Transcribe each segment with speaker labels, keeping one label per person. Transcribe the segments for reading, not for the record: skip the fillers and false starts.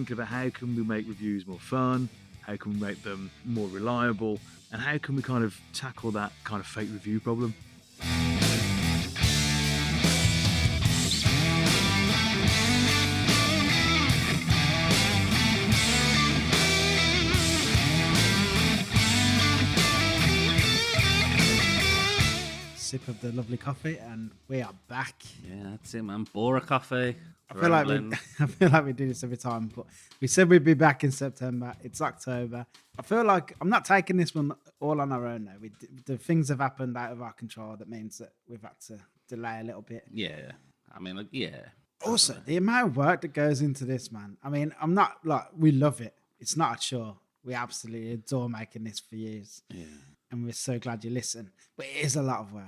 Speaker 1: thinking about how can we make reviews more fun, how can we make them more reliable, and how can we kind of tackle that kind of fake review problem.
Speaker 2: Sip of the lovely coffee, and we are back.
Speaker 3: Yeah, that's it, man. Bora coffee.
Speaker 2: I feel like we do this every time, but we said we'd be back in September. It's October. I feel like I'm not taking this one all on our own though. The things have happened out of our control. That means that we've had to delay a little bit.
Speaker 3: Yeah, I mean, like, yeah.
Speaker 2: Also, the amount of work that goes into this, man. I mean, I'm not like, we love it. It's not a chore. We absolutely adore making this for years.
Speaker 3: Yeah.
Speaker 2: And we're so glad you listen. But it is a lot of work.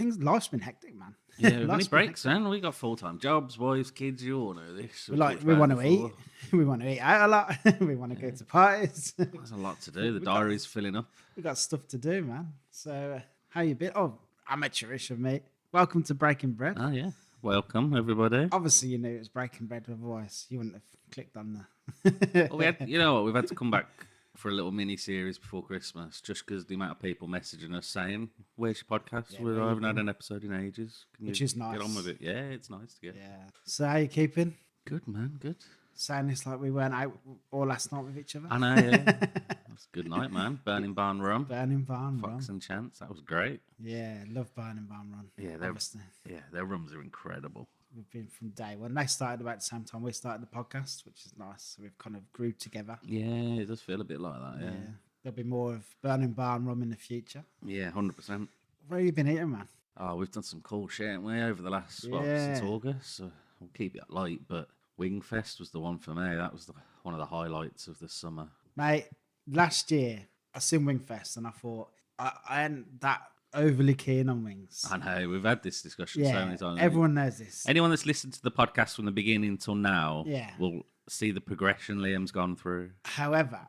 Speaker 2: Life's been hectic, man.
Speaker 3: Yeah, we've any breaks, man. We got full-time jobs, wives, kids. You all know this.
Speaker 2: We want to eat. We want to eat out a lot. We want to go to parties.
Speaker 3: There's a lot to do. The diary's filling up.
Speaker 2: We got stuff to do, man. So, how you been? Oh, amateurish of me. Welcome to Breaking Bread.
Speaker 3: Oh yeah, welcome everybody.
Speaker 2: Obviously, you knew it was Breaking Bread with a voice. You wouldn't have clicked on the.
Speaker 3: Well, you know what? We've had to come back for a little mini series before Christmas, just because the amount of people messaging us saying, "Where's your podcast?
Speaker 2: Yeah,
Speaker 3: I haven't had an episode in ages."
Speaker 2: Which is nice.
Speaker 3: Get on with it. Yeah, it's nice to get.
Speaker 2: Yeah. So how you keeping?
Speaker 3: Good, man. Good.
Speaker 2: Saying this like we weren't out all last night with each other.
Speaker 3: I know. Yeah. That's a good night, man. Burning Barn Rum.
Speaker 2: Burning Barn Rum.
Speaker 3: Fox and Chance. That was great.
Speaker 2: Yeah, love Burning Barn Rum.
Speaker 3: Yeah, their rums are incredible.
Speaker 2: We've been from day one. They started about the same time we started the podcast, which is nice. So we've kind of grew together.
Speaker 3: Yeah, it does feel a bit like that. Yeah.
Speaker 2: There'll be more of Burning Barn Rum in the future.
Speaker 3: Yeah, 100%.
Speaker 2: Where have you been eating, man?
Speaker 3: Oh, we've done some cool shit, haven't we, over the last, since August. So we'll keep it light, but Wingfest was the one for me. That was one of the highlights of the summer.
Speaker 2: Mate, last year, I seen Wingfest and I thought, I ain't that overly keen on wings.
Speaker 3: I know, we've had this discussion so many times.
Speaker 2: Everyone knows this.
Speaker 3: Anyone that's listened to the podcast from the beginning till now
Speaker 2: Yeah.
Speaker 3: will see the progression Liam's gone through.
Speaker 2: However,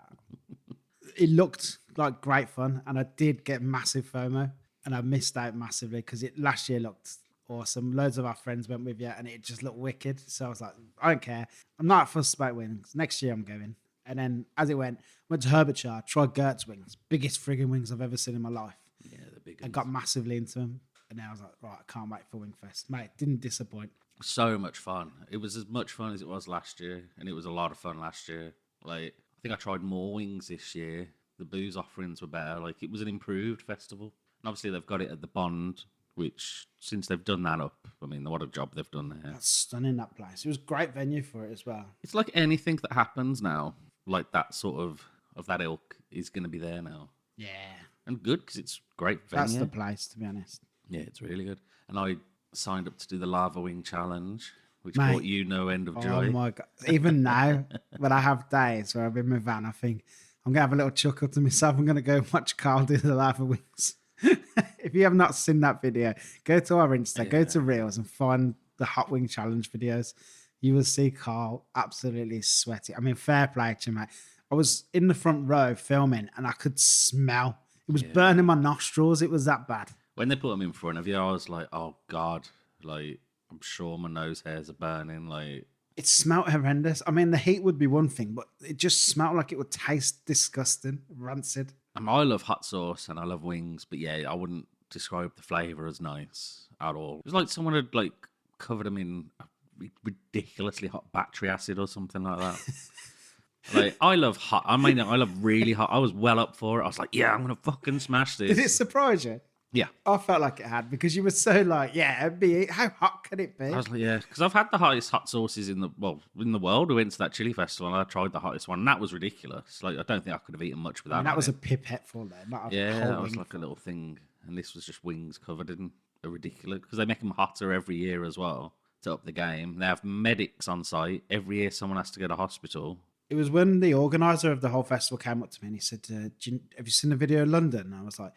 Speaker 2: it looked like great fun and I did get massive FOMO and I missed out massively because last year looked awesome. Loads of our friends went with you and it just looked wicked. So I was like, I don't care. I'm not fussed about wings. Next year I'm going. And then as it went to Herbertshire, tried Gert's wings. Biggest frigging wings I've ever seen in my life.
Speaker 3: Yeah, the big
Speaker 2: I got massively into them. And now I was like, right, I can't wait for Wingfest. Mate, didn't disappoint.
Speaker 3: So much fun. It was as much fun as it was last year. And it was a lot of fun last year. Like, I think I tried more wings this year. The booze offerings were better. Like, it was an improved festival. And obviously they've got it at the Bond, which, since they've done that up, I mean, what a job they've done there.
Speaker 2: That's stunning, that place. It was a great venue for it as well.
Speaker 3: It's like anything that happens now, like that sort of that ilk is going to be there now.
Speaker 2: Yeah.
Speaker 3: And good, because it's great venue.
Speaker 2: That's the place, to be honest.
Speaker 3: Yeah, it's really good. And I signed up to do the Lava Wing Challenge, which
Speaker 2: Mate,
Speaker 3: brought you no end of joy.
Speaker 2: Oh my God. Even now, when I have days where I'm in my van, I think I'm going to have a little chuckle to myself. I'm going to go watch Carl do the Lava Wings. If you have not seen that video, go to our Insta, go to Reels and find the Hot Wing Challenge videos. You will see Carl absolutely sweaty. I mean, fair play to you, mate. I was in the front row filming and I could smell. It was burning my nostrils. It was that bad.
Speaker 3: When they put them in front of you, I was like, oh, God. Like, I'm sure my nose hairs are burning. Like,
Speaker 2: it smelled horrendous. I mean, the heat would be one thing, but it just smelled like it would taste disgusting, rancid.
Speaker 3: I love hot sauce and I love wings, but yeah, I wouldn't describe the flavour as nice at all. It was like someone had like covered them in ridiculously hot battery acid or something like that. Like, I love hot. I mean, I love really hot. I was well up for it. I was like, yeah, I'm going to fucking smash this.
Speaker 2: Did it surprise you?
Speaker 3: Yeah.
Speaker 2: I felt like it had because you were so like, yeah, how hot can it be?
Speaker 3: I was like, yeah, because I've had the hottest hot sauces in the world. We went to that chili festival and I tried the hottest one and that was ridiculous. Like, I don't think I could have eaten much without
Speaker 2: that was a pipette full there, not a whole
Speaker 3: that was like a little thing. And this was just wings covered in a ridiculous, because they make them hotter every year as well to up the game. They have medics on site. Every year someone has to go to hospital.
Speaker 2: It was when the organizer of the whole festival came up to me and he said, have you seen the video in London? And I was like,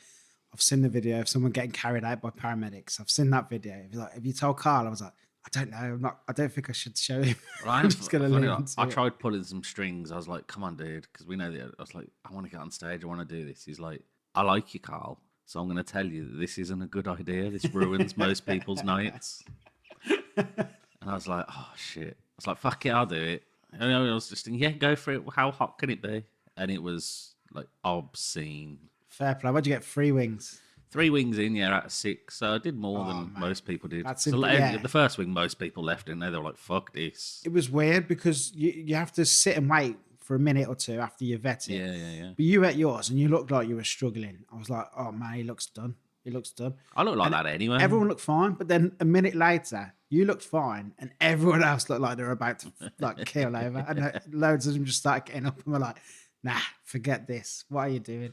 Speaker 2: I've seen the video of someone getting carried out by paramedics. I've seen that video. He was like, have you told Carl? I was like, I don't know. I don't think I should show him.
Speaker 3: Well,
Speaker 2: I'm just going to leave him.
Speaker 3: I tried pulling some strings. I was like, come on, dude. Because we know that. I was like, I want to get on stage. I want to do this. He's like, I like you, Carl. So I'm going to tell you that this isn't a good idea. This ruins most people's nights. And I was like, oh, shit. I was like, fuck it, I'll do it. And I was just thinking, yeah, go for it. How hot can it be? And it was like obscene.
Speaker 2: Fair play. What'd you get? 3 wings.
Speaker 3: 3 wings in, yeah, out of 6. So I did more
Speaker 2: Oh,
Speaker 3: than
Speaker 2: mate.
Speaker 3: most people did.
Speaker 2: That's
Speaker 3: So
Speaker 2: yeah.
Speaker 3: the first wing, most people left in there. They were like, fuck this.
Speaker 2: It was weird because you have to sit and wait for a minute or two after you vet it.
Speaker 3: Yeah.
Speaker 2: But you ate yours and you looked like you were struggling. I was like, oh man, he looks done. He looks done.
Speaker 3: I look like
Speaker 2: And
Speaker 3: that anyway.
Speaker 2: Everyone looked fine, but then a minute later, you looked fine, and everyone else looked like they were about to like kill over. And loads of them just started getting up and were like, "Nah, forget this. What are you doing?"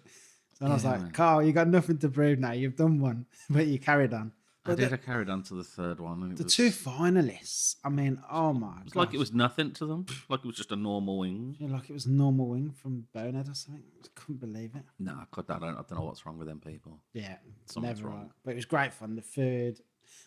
Speaker 2: So I was like,
Speaker 3: man.
Speaker 2: "Carl, you got nothing to prove now. You've done one, but you carried on."
Speaker 3: I did. I carried on to the third one. And
Speaker 2: The 2 finalists. I mean, oh my god!
Speaker 3: It's like it was nothing to them. Like it was just a normal wing.
Speaker 2: Yeah, like it was a normal wing from Bonehead or something. I couldn't believe it.
Speaker 3: No, I don't know what's wrong with them people.
Speaker 2: Yeah,
Speaker 3: Something's
Speaker 2: never
Speaker 3: wrong.
Speaker 2: right. But it was great fun. The food.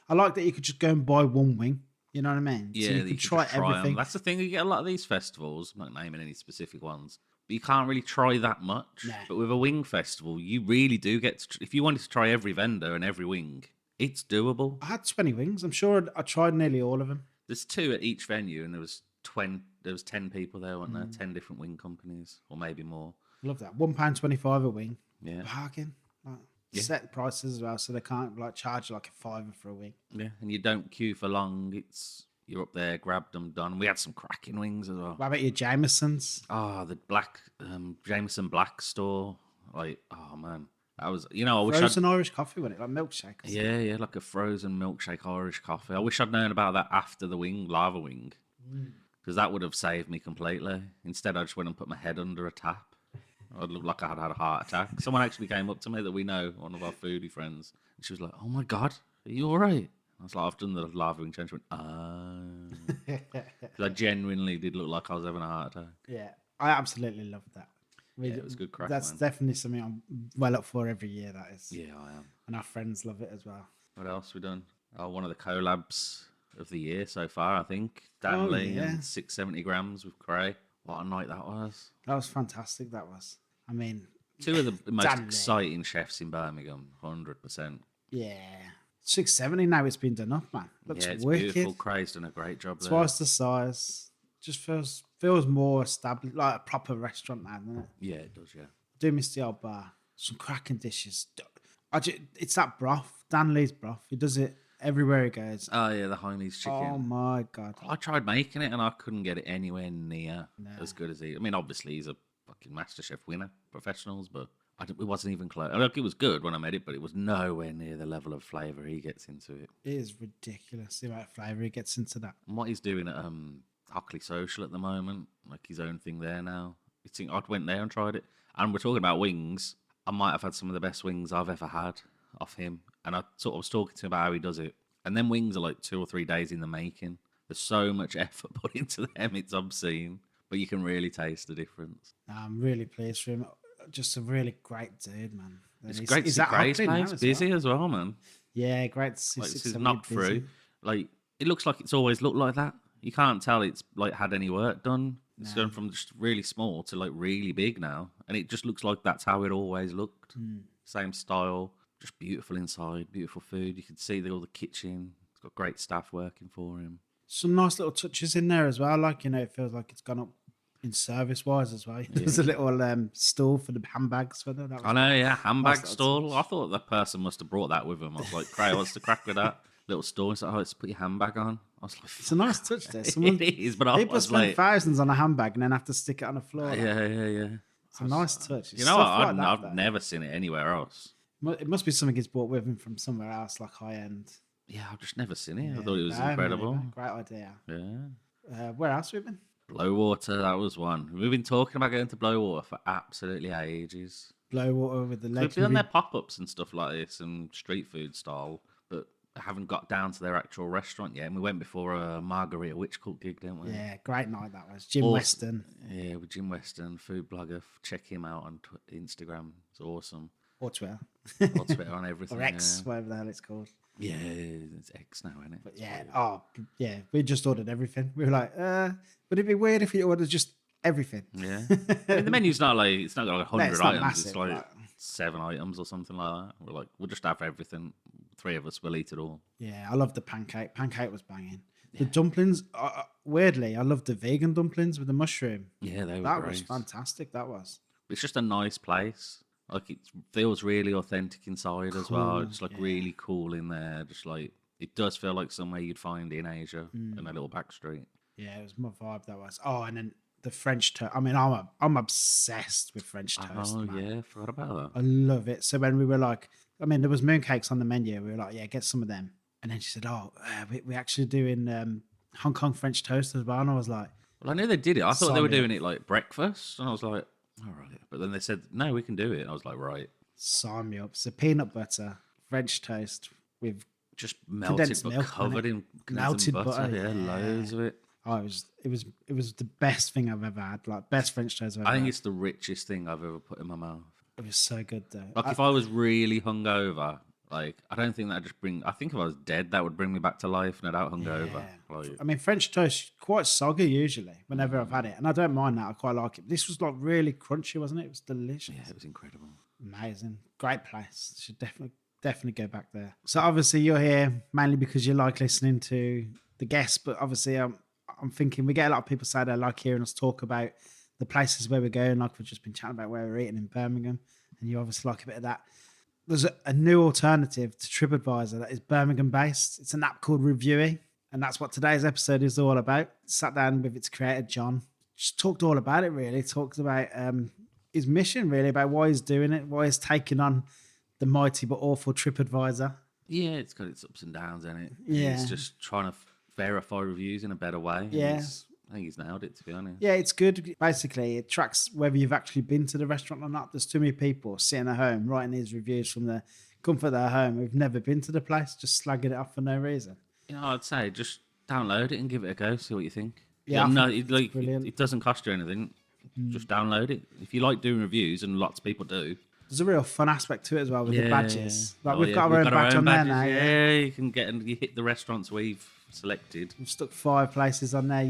Speaker 2: I like that you could just go and buy one wing. You know what I mean?
Speaker 3: Yeah,
Speaker 2: so you
Speaker 3: that
Speaker 2: could
Speaker 3: just
Speaker 2: try
Speaker 3: them.
Speaker 2: everything.
Speaker 3: That's the thing. You get a lot of these festivals. I'm not naming any specific ones, but you can't really try that much.
Speaker 2: No.
Speaker 3: But with a wing festival, you really do get to. If you wanted to try every vendor and every wing, it's doable.
Speaker 2: I had 20 wings. I'm sure I tried nearly all of them.
Speaker 3: There's 2 at each venue, and there was 10 people there, weren't there? 10 different wing companies, or maybe more.
Speaker 2: Love that. £1.25 a wing.
Speaker 3: Yeah,
Speaker 2: Bargain. Like,
Speaker 3: Yeah.
Speaker 2: Set prices as well, so they can't like charge like a fiver for a wing.
Speaker 3: yeah, and you don't queue for long. You're up there, grabbed them, done. We had some cracking wings as well.
Speaker 2: What about your Jamesons?
Speaker 3: Oh, the black Jameson Black store. Like, oh man, that was. I wish
Speaker 2: Frozen Irish coffee, wasn't it? Like milkshake.
Speaker 3: Yeah, like a frozen milkshake Irish coffee. I wish I'd known about that after the lava wing, because that would have saved me completely. Instead, I just went and put my head under a tap. I'd look like I had had a heart attack. Someone actually came up to me that we know, one of our foodie friends, and she was like, "Oh my god, are you all right?" I was like, "I've done the lava wing change." She went, "Ah," because I genuinely did look like I was having a heart attack.
Speaker 2: Yeah, I absolutely love that.
Speaker 3: Yeah, it was good crack.
Speaker 2: That's
Speaker 3: man.
Speaker 2: definitely something I'm well up for every year. That is.
Speaker 3: Yeah, I am.
Speaker 2: And our friends love it as well.
Speaker 3: What else we done? Oh, one of the collabs of the year so far, I think. Dan Lee
Speaker 2: yeah.
Speaker 3: and 670 grams with Cray. What a night that was.
Speaker 2: That was fantastic. That was. I mean,
Speaker 3: 2 of the most
Speaker 2: Dan Lee.
Speaker 3: exciting chefs in Birmingham, 100%.
Speaker 2: yeah. 670 now it's been done up, man. Looks
Speaker 3: Yeah, it's
Speaker 2: wicked.
Speaker 3: beautiful. Cray's done a great job there.
Speaker 2: Twice the size. Just feels more established, like a proper restaurant now, doesn't it?
Speaker 3: Yeah, it does, yeah.
Speaker 2: Do miss the old bar. Some cracking dishes. It's that broth, Dan Lee's broth. He does it everywhere he goes.
Speaker 3: Oh, yeah, the Heine's chicken.
Speaker 2: Oh my god!
Speaker 3: I tried making it and I couldn't get it anywhere near as good as he. I mean, obviously, he's a fucking MasterChef winner, professionals, but it wasn't even close. Like, it was good when I made it, but it was nowhere near the level of flavour he gets into it.
Speaker 2: It is ridiculous the amount of flavour he gets into that.
Speaker 3: And what he's doing at Revuie Social at the moment, like his own thing there now. I went there and tried it, and we're talking about wings. I might have had some of the best wings I've ever had off him, and I sort of was talking to him about how he does it. And then wings are like 2 or 3 days in the making. There's so much effort put into them; it's obscene. But you can really taste the difference.
Speaker 2: I'm really pleased for him. Just a really great dude, man.
Speaker 3: It's great to see Gray's place busy as well, man.
Speaker 2: Yeah, great to see.
Speaker 3: Like, this is
Speaker 2: 670
Speaker 3: knocked
Speaker 2: busy.
Speaker 3: through. Like, it looks like it's always looked like that. You can't tell it's like had any work done. It's gone from just really small to like really big now, and it just looks like that's how it always looked. Same style, just beautiful inside, beautiful food. You can see all the kitchen. It's got great staff working for him.
Speaker 2: Some nice little touches in there as well. Like, it feels like it's gone up in service wise as well. There's a little stall for the handbags for them.
Speaker 3: I know, yeah, handbag
Speaker 2: Nice
Speaker 3: stall. I thought the person must have brought that with him. I was like, "Cray, what's the crack with that little stall?" He's like, "Oh, let's put your handbag on." I was like,
Speaker 2: It's a nice touch there.
Speaker 3: It is, but I
Speaker 2: People
Speaker 3: was
Speaker 2: spend
Speaker 3: like,
Speaker 2: thousands on a handbag and then have to stick it on the floor.
Speaker 3: yeah.
Speaker 2: It's a nice touch.
Speaker 3: You know what? I've never seen it anywhere else.
Speaker 2: It must be something he's brought with him from somewhere else, like high end.
Speaker 3: Yeah, I've just never seen it. I thought it was incredible.
Speaker 2: Great idea.
Speaker 3: Yeah.
Speaker 2: Where else have we been?
Speaker 3: Blowwater, that was one. We've been talking about going to Blowwater for absolutely ages.
Speaker 2: Blowwater with the
Speaker 3: We've
Speaker 2: legs.
Speaker 3: done their pop-ups and stuff like this and street food style, but haven't got down to their actual restaurant yet. And we went before a Margarita Witch Cook gig, didn't we?
Speaker 2: Yeah, great night that was. Jim Weston.
Speaker 3: Yeah, with Jim Weston, food blogger. Check him out on Instagram. It's awesome.
Speaker 2: Or Twitter.
Speaker 3: Or Twitter on everything.
Speaker 2: Or X, whatever the hell it's called.
Speaker 3: Yeah, it's X now, isn't it?
Speaker 2: But yeah, we just ordered everything. We were like, would it be weird if you ordered just everything?
Speaker 3: Yeah. I mean, the menu's not like, it's not got like 100
Speaker 2: it's not
Speaker 3: items.
Speaker 2: massive,
Speaker 3: it's like
Speaker 2: like-
Speaker 3: 7 items or something like that. We're like, we'll just have everything. 3 of us will eat it all.
Speaker 2: Yeah, I love the pancake. Pancake was banging. The dumplings, weirdly, I love the vegan dumplings with the mushroom.
Speaker 3: Yeah, they were
Speaker 2: That was
Speaker 3: great.
Speaker 2: fantastic. That was.
Speaker 3: It's just a nice place. Like it feels really authentic inside as well.
Speaker 2: Cool,
Speaker 3: It's like
Speaker 2: yeah.
Speaker 3: really cool in there. Just like it does feel like somewhere you'd find in Asia in a little back street.
Speaker 2: Yeah, it was my vibe. That was. Oh, and then the French toast. I mean, I'm obsessed with French toast.
Speaker 3: Oh
Speaker 2: Man.
Speaker 3: yeah, forgot about
Speaker 2: I
Speaker 3: that.
Speaker 2: love it. So when we were like, I mean, there was mooncakes on the menu. We were like, yeah, get some of them. And then she said, oh, we actually doing Hong Kong French toast as well. And I was like,
Speaker 3: Well, I knew they did it. I thought they
Speaker 2: Sign
Speaker 3: were
Speaker 2: me up.
Speaker 3: doing it like breakfast, and I was like, all right. But then they said, no, we can do it. And I was like, right.
Speaker 2: sign me up. So peanut butter, French toast with
Speaker 3: Just melted
Speaker 2: condensed
Speaker 3: but
Speaker 2: milk,
Speaker 3: covered in
Speaker 2: melted
Speaker 3: condensed butter.
Speaker 2: butter.
Speaker 3: Yeah, loads of it.
Speaker 2: Oh, it was the best thing I've ever had. Like best French toast I've ever
Speaker 3: I think
Speaker 2: had.
Speaker 3: it's the richest thing I've ever put in my mouth.
Speaker 2: It was so good though.
Speaker 3: Like if I was really hungover, like I don't think that'd just bring. I think if I was dead, that would bring me back to life, and out hungover.
Speaker 2: Yeah.
Speaker 3: Like,
Speaker 2: I mean, French toast quite soggy usually. Whenever I've had it, and I don't mind that. I quite like it. This was like really crunchy, wasn't it? It was delicious.
Speaker 3: yeah, it was incredible.
Speaker 2: Amazing, great place. Should definitely go back there. So obviously you're here mainly because you like listening to the guests, but obviously I'm thinking we get a lot of people say they like hearing us talk about the places where we're going, like we've just been chatting about where we're eating in Birmingham, and you obviously like a bit of that. There's a new alternative to TripAdvisor that is Birmingham-based. It's an app called Revuie, and that's what today's episode is all about. Sat down with its creator, John, just talked all about it, really. Talked about his mission, really, about why he's doing it, why he's taking on the mighty but awful TripAdvisor.
Speaker 3: Yeah, it's got its ups and downs in it.
Speaker 2: Yeah.
Speaker 3: It's just trying to verify reviews in a better way. and
Speaker 2: Yeah.
Speaker 3: I think he's nailed it, to be honest.
Speaker 2: Yeah, it's good. Basically, it tracks whether you've actually been to the restaurant or not. There's too many people sitting at home writing these reviews from the comfort of their home who've never been to the place, just slagging it off for no reason.
Speaker 3: You know, I'd say just download it and give it a go. See what you think.
Speaker 2: Yeah, I
Speaker 3: no,
Speaker 2: think
Speaker 3: it,
Speaker 2: brilliant.
Speaker 3: it doesn't cost you anything. Just download it. If you like doing reviews, and lots of people do.
Speaker 2: There's a real fun aspect to it as well with the badges. Like
Speaker 3: Oh,
Speaker 2: we've
Speaker 3: yeah,
Speaker 2: got our own badge on there
Speaker 3: badges.
Speaker 2: now.
Speaker 3: Yeah, you can get and you hit the restaurants we've selected.
Speaker 2: We've stuck 5 places on there.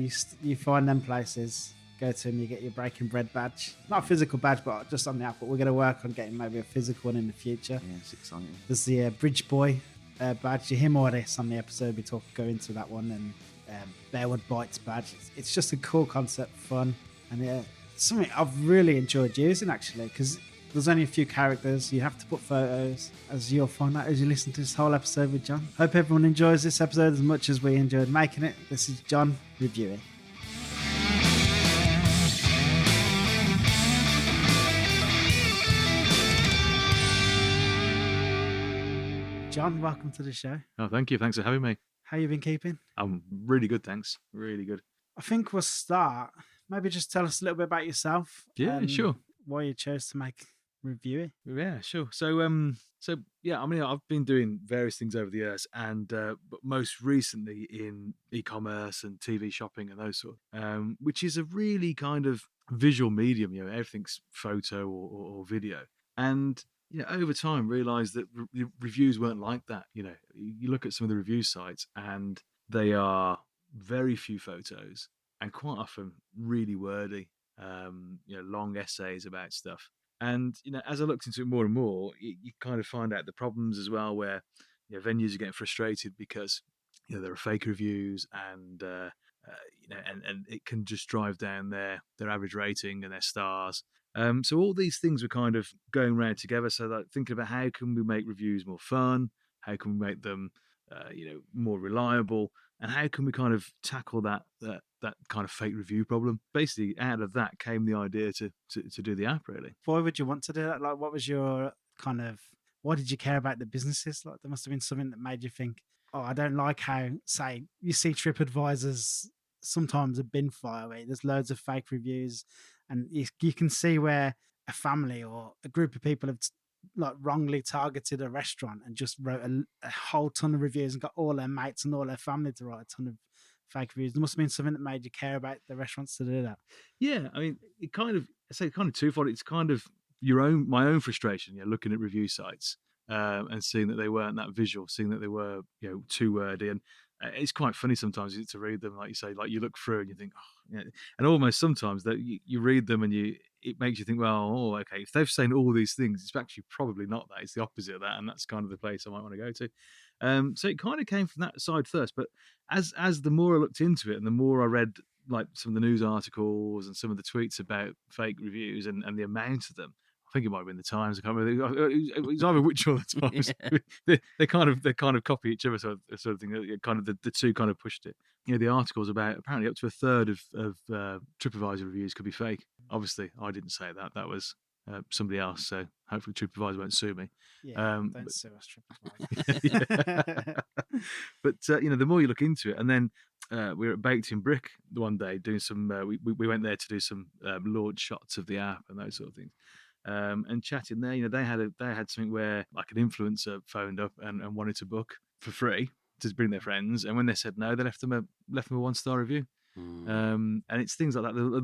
Speaker 2: You find them places, go to them, you get your Breaking Bread badge. Not a physical badge, but just on the app. But we're going to work on getting maybe a physical one in the future.
Speaker 3: Yeah, it's exciting.
Speaker 2: There's the Bridge Boy badge. You hear more of this on the episode. We go into that one. And Bearwood Bites badge. It's just a cool concept, fun. And something I've really enjoyed using, actually, because there's only a few characters. You have to put photos, as you'll find out as you listen to this whole episode with John. Hope everyone enjoys this episode as much as we enjoyed making it. This is John reviewing. John, welcome to the show.
Speaker 1: Oh, thank you. Thanks for having me.
Speaker 2: How you been keeping?
Speaker 1: I'm really good, thanks. Really good.
Speaker 2: I think we'll start. Maybe just tell us a little bit about yourself.
Speaker 1: Yeah, sure.
Speaker 2: Why you chose to make Revuie.
Speaker 1: Yeah, sure. So yeah, I mean, I've been doing various things over the years, and but most recently in e-commerce and TV shopping and those sort, which is a really kind of visual medium. You know, everything's photo or video, and you know, over time realised that reviews weren't like that. You know, you look at some of the review sites, and they are very few photos, and quite often really wordy. You know, long essays about stuff. And you know, as I looked into it more and more, you kind of find out the problems as well, where you know, venues are getting frustrated because you know there are fake reviews, and you know, and it can just drive down their average rating and their stars. So all these things were kind of going around together. So like thinking about how can we make reviews more fun, how can we make them you know, more reliable, and how can we kind of tackle that kind of fake review problem. Basically, out of that came the idea to do the app, really.
Speaker 2: Why would you want to do that? Like, what was your kind of, why did you care about the businesses? Like, there must have been something that made you think, oh, I don't like how, say, you see TripAdvisor's sometimes a bin fire where there's loads of fake reviews, and you can see where a family or a group of people have like wrongly targeted a restaurant and just wrote a whole ton of reviews and got all their mates and all their family to write a ton of fake reviews. There must have been something that made you care about the restaurants to do that.
Speaker 1: Yeah, I mean, it kind of, I say kind of twofold. It's kind of my own frustration, you know, looking at review sites and seeing that they weren't that visual, seeing that they were, you know, too wordy. And it's quite funny sometimes to read them, like you say, like you look through and you think, oh, yeah. And almost sometimes that you read them and it makes you think, well, oh, okay, if they've saying all these things, it's actually probably not that. It's the opposite of that, and that's kind of the place I might want to go to. So it kind of came from that side first. But as the more I looked into it and the more I read like some of the news articles and some of the tweets about fake reviews and the amount of them, I think it might have been the Times. I can't remember. It was either which or the Times.
Speaker 3: Yeah.
Speaker 1: They kind of copy each other, sort of thing. Kind of the two kind of pushed it. The articles about apparently up to a third of TripAdvisor reviews could be fake. Obviously, I didn't say that. That was somebody else. So hopefully TripAdvisor won't sue me.
Speaker 2: Yeah, don't
Speaker 1: But
Speaker 2: sue us, TripAdvisor.
Speaker 1: but the more you look into it, and then we were at Baked in Brick one day doing some. We went there to do some launch shots of the app and those sort of things. And chatting there, they had something where like an influencer phoned up and wanted to book for free to bring their friends, and when they said no, they left them a 1-star review. And it's things like that.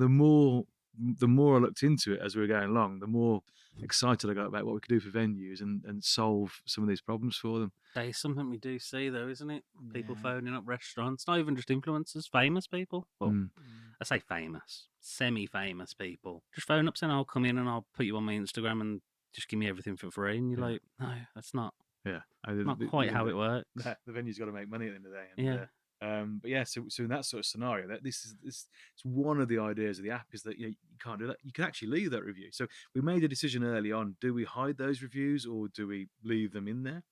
Speaker 1: The more I looked into it as we were going along, the more excited I got about what we could do for venues and solve some of these problems for them.
Speaker 3: That is something we do see, though, isn't it? People
Speaker 2: Yeah.
Speaker 3: phoning up restaurants, not even just influencers, famous people. Well, I say famous, semi-famous people. Just phone up saying, I'll come in and I'll put you on my Instagram and just give me everything for free. And you're like, no, that's not quite how it works.
Speaker 1: The venue's got to make money at the end of the day. And,
Speaker 3: Yeah.
Speaker 1: but yeah, so in that sort of scenario, that this it's one of the ideas of the app is that you can't do that. You can actually leave that review. So we made a decision early on: do we hide those reviews or do we leave them in there?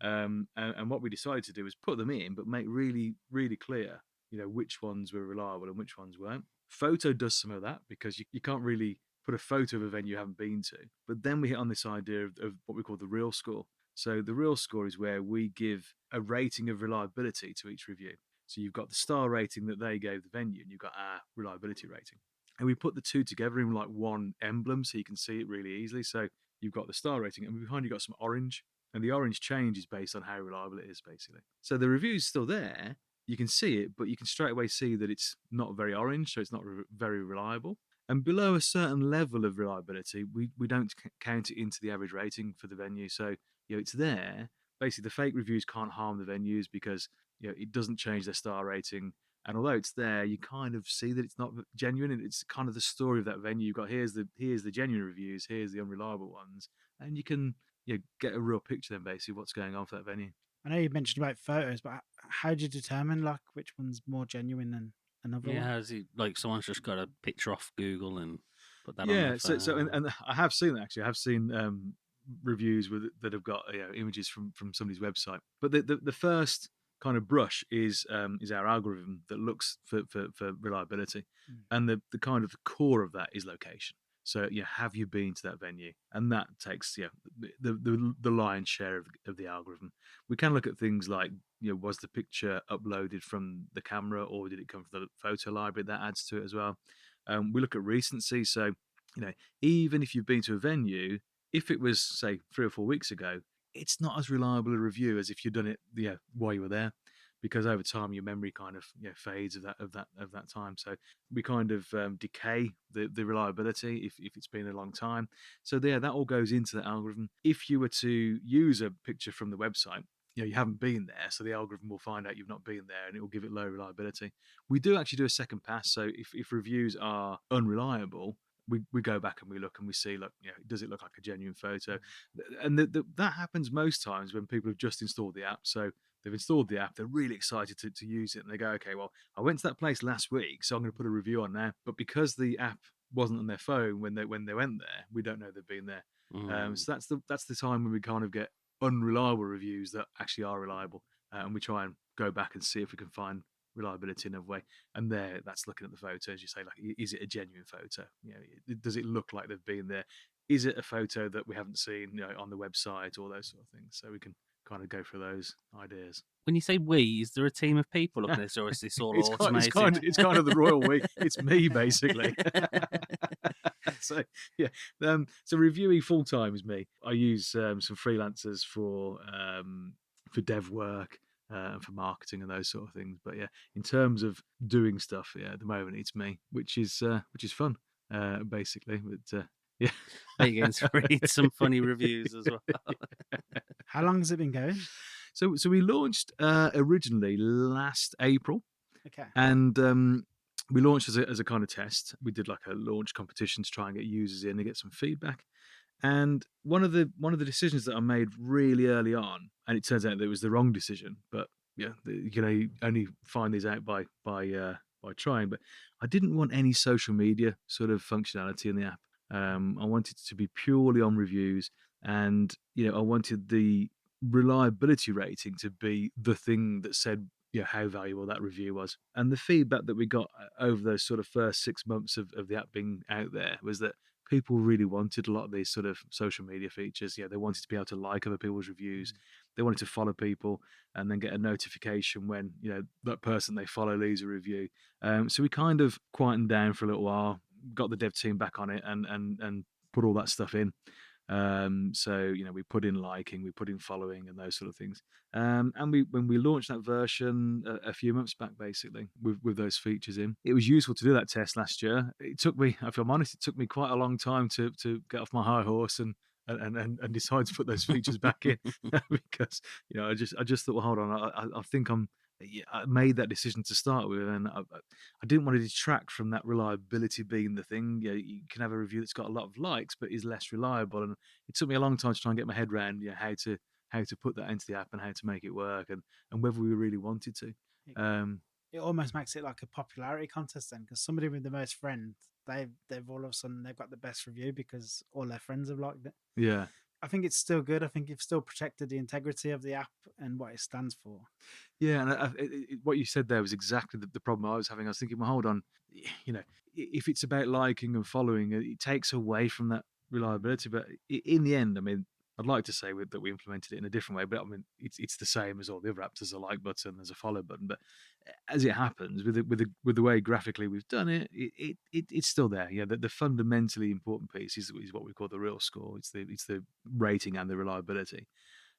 Speaker 1: And what we decided to do was put them in, but make really, really clear, which ones were reliable and which ones weren't. Photo does some of that because you can't really put a photo of a venue you haven't been to. But then we hit on this idea of what we call the real score. So the real score is where we give a rating of reliability to each review. So you've got the star rating that they gave the venue, and you've got our reliability rating. And we put the two together in like one emblem so you can see it really easily. So you've got the star rating, and behind you got some orange. And the orange changes based on how reliable it is, basically. So the review's still there. You can see it, but you can straight away see that it's not very orange, so it's not very reliable. And below a certain level of reliability, we don't count it into the average rating for the venue. So it's there. Basically, the fake reviews can't harm the venues because it doesn't change their star rating. And although it's there, you kind of see that it's not genuine. And it's kind of the story of that venue. You've got here's the genuine reviews, here's the unreliable ones, and you can get a real picture then basically what's going on for that venue.
Speaker 2: I know you mentioned about photos, but how do you determine like which one's more genuine than another one?
Speaker 3: Yeah, is it like someone's just got a picture off Google and put that on their phone?
Speaker 1: So and I have seen that actually. I have seen reviews that have got images from somebody's website. But the first kind of brush is our algorithm that looks for reliability, and the kind of core of that is location. So have you been to that venue? And that takes the lion's share of the algorithm. We can look at things like was the picture uploaded from the camera or did it come from the photo library? That adds to it as well. We look at recency. So even if you've been to a venue, if it was say 3 or 4 weeks ago, it's not as reliable a review as if you'd done it while you were there, because over time your memory kind of fades of that time. So we kind of decay the reliability if it's been a long time. So that all goes into the algorithm. If you were to use a picture from the website, you haven't been there, so the algorithm will find out you've not been there and it will give it low reliability. We do actually do a second pass. So if reviews are unreliable, we go back and we look and we see, look, does it look like a genuine photo? And that happens most times when people have just installed the app. So they've installed the app, they're really excited to use it, and they go, okay, well, I went to that place last week, so I'm going to put a review on now. But because the app wasn't on their phone when they went there, we don't know they've been there. So that's the time when we kind of get unreliable reviews that actually are reliable, and we try and go back and see if we can find reliability in a way. And that's looking at the photos. You say, like, is it a genuine photo? Does it look like they've been there? Is it a photo that we haven't seen on the website, all those sort of things? So we can kind of go through those ideas.
Speaker 3: When you say we, is there a team of people looking at this, or is this all automated?
Speaker 1: It's kind of the royal we. It's me, basically. So so reviewing full time is me. I use some freelancers for dev work and for marketing and those sort of things. But in terms of doing stuff, at the moment it's me, which is fun, basically. But yeah,
Speaker 3: you're going to read some funny reviews as well.
Speaker 2: How long has it been going?
Speaker 1: So we launched originally last April.
Speaker 2: Okay.
Speaker 1: And we launched as a kind of test. We did like a launch competition to try and get users in and get some feedback. And one of the decisions that I made really early on, and it turns out that it was the wrong decision, but yeah, you only find these out by trying. But I didn't want any social media sort of functionality in the app. I wanted it to be purely on reviews, and I wanted the reliability rating to be the thing that said how valuable that review was. And the feedback that we got over those sort of first 6 months of the app being out there was that people really wanted a lot of these sort of social media features. They wanted to be able to like other people's reviews. They wanted to follow people and then get a notification when that person they follow leaves a review. So we kind of quietened down for a little while, got the dev team back on it, and put all that stuff in. So we put in liking, we put in following, and those sort of things. And when we launched that version a few months back, basically with those features in, it was useful to do that test last year. It took me, if I'm honest, it took me quite a long time to get off my high horse and decide to put those features back in because I just thought, well, hold on, I think I made that decision to start with, and I didn't want to detract from that reliability being the thing. You can have a review that's got a lot of likes but is less reliable, and it took me a long time to try and get my head around how to put that into the app and how to make it work, and whether we really wanted to.
Speaker 2: It almost makes it like a popularity contest then, because somebody with the most friends, they've all of a sudden they've got the best review because all their friends have liked it.
Speaker 1: Yeah.
Speaker 2: I think it's still good. I think you've still protected the integrity of the app and what it stands for.
Speaker 1: Yeah, and what you said there was exactly the problem I was having. I was thinking, well, hold on, if it's about liking and following, it takes away from that reliability. But in the end, I mean, I'd like to say that we implemented it in a different way, but I mean, it's the same as all the other apps. There's a like button, there's a follow button, but as it happens, with the way graphically we've done it, it's still there. Yeah, the fundamentally important piece is what we call the real score. It's the rating and the reliability.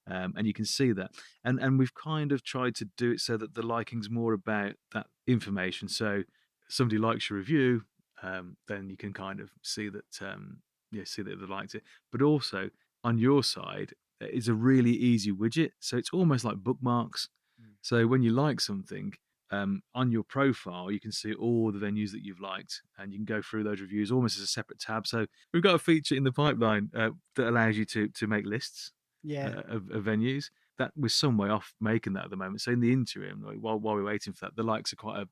Speaker 1: And you can see that, and we've kind of tried to do it so that the liking's more about that information. So somebody likes your review, then you can kind of see that see that they liked it. But also on your side is a really easy widget, so it's almost like bookmarks. So when you like something, on your profile, you can see all the venues that you've liked, and you can go through those reviews almost as a separate tab. So we've got a feature in the pipeline that allows you to make lists of venues. That we're some way off making that at the moment. So in the interim, while we're waiting for that, the likes are quite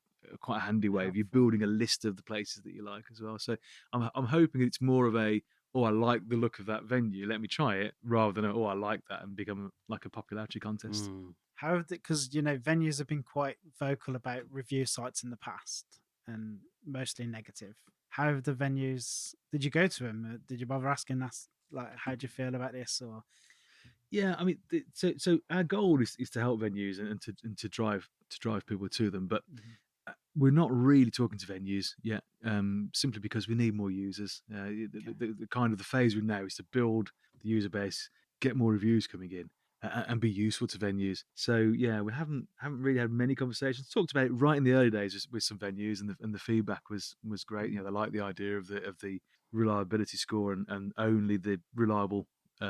Speaker 1: a handy way of you building a list of the places that you like as well. So I'm hoping it's more of a, oh, I like the look of that venue, let me try it, rather than oh, I like that, and become like a popularity contest.
Speaker 2: How have because venues have been quite vocal about review sites in the past and mostly negative. How have the venues? Did you go to them? Did you bother asking us like, how do you feel about this? Or
Speaker 1: yeah, I mean, so our goal is to help venues and to drive people to them, but we're not really talking to venues yet, simply because we need more users. The kind of the phase we're now is to build the user base, get more reviews coming in, and be useful to venues. So yeah, we haven't really had many conversations. Talked about it right in the early days with some venues, and the feedback was great. They like the idea of the reliability score and only the reliable